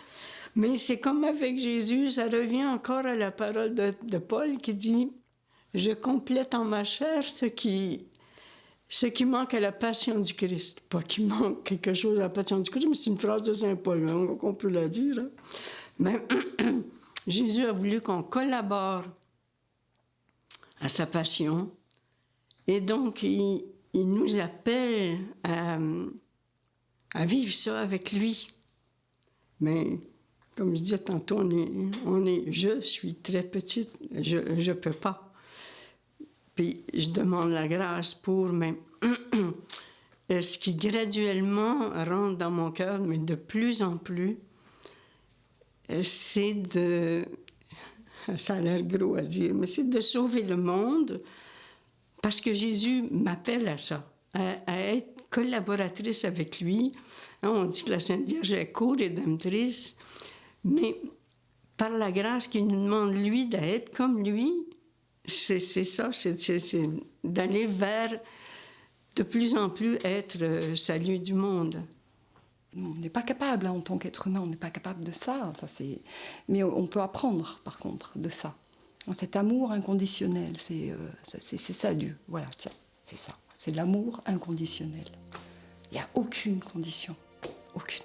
Mais c'est comme avec Jésus, ça revient encore à la parole de Paul qui dit « Je complète en ma chair ce qui manque à la passion du Christ. » Pas qu'il manque quelque chose à la passion du Christ, mais c'est une phrase de Saint Paul, hein, qu'on peut la dire. Hein. Mais Jésus a voulu qu'on collabore à sa passion Et donc, il nous appelle à vivre ça avec lui. Mais, comme je disais tantôt, je suis très petite, je ne peux pas. Puis, je demande la grâce pour, mais ce qui graduellement rentre dans mon cœur, mais de plus en plus, c'est de... Ça a l'air gros à dire, mais c'est de sauver le monde, parce que Jésus m'appelle à ça, à être collaboratrice avec lui. On dit que la Sainte Vierge est co-rédemptrice, mais par la grâce qu'il nous demande, lui, d'être comme lui, c'est ça, c'est d'aller vers de plus en plus être salut du monde. On n'est pas capable, en tant qu'être humain, on n'est pas capable de ça. Mais on peut apprendre, par contre, de ça. Cet amour inconditionnel, c'est ça Dieu. Voilà, tiens, c'est ça. C'est l'amour inconditionnel. Il n'y a aucune condition, aucune.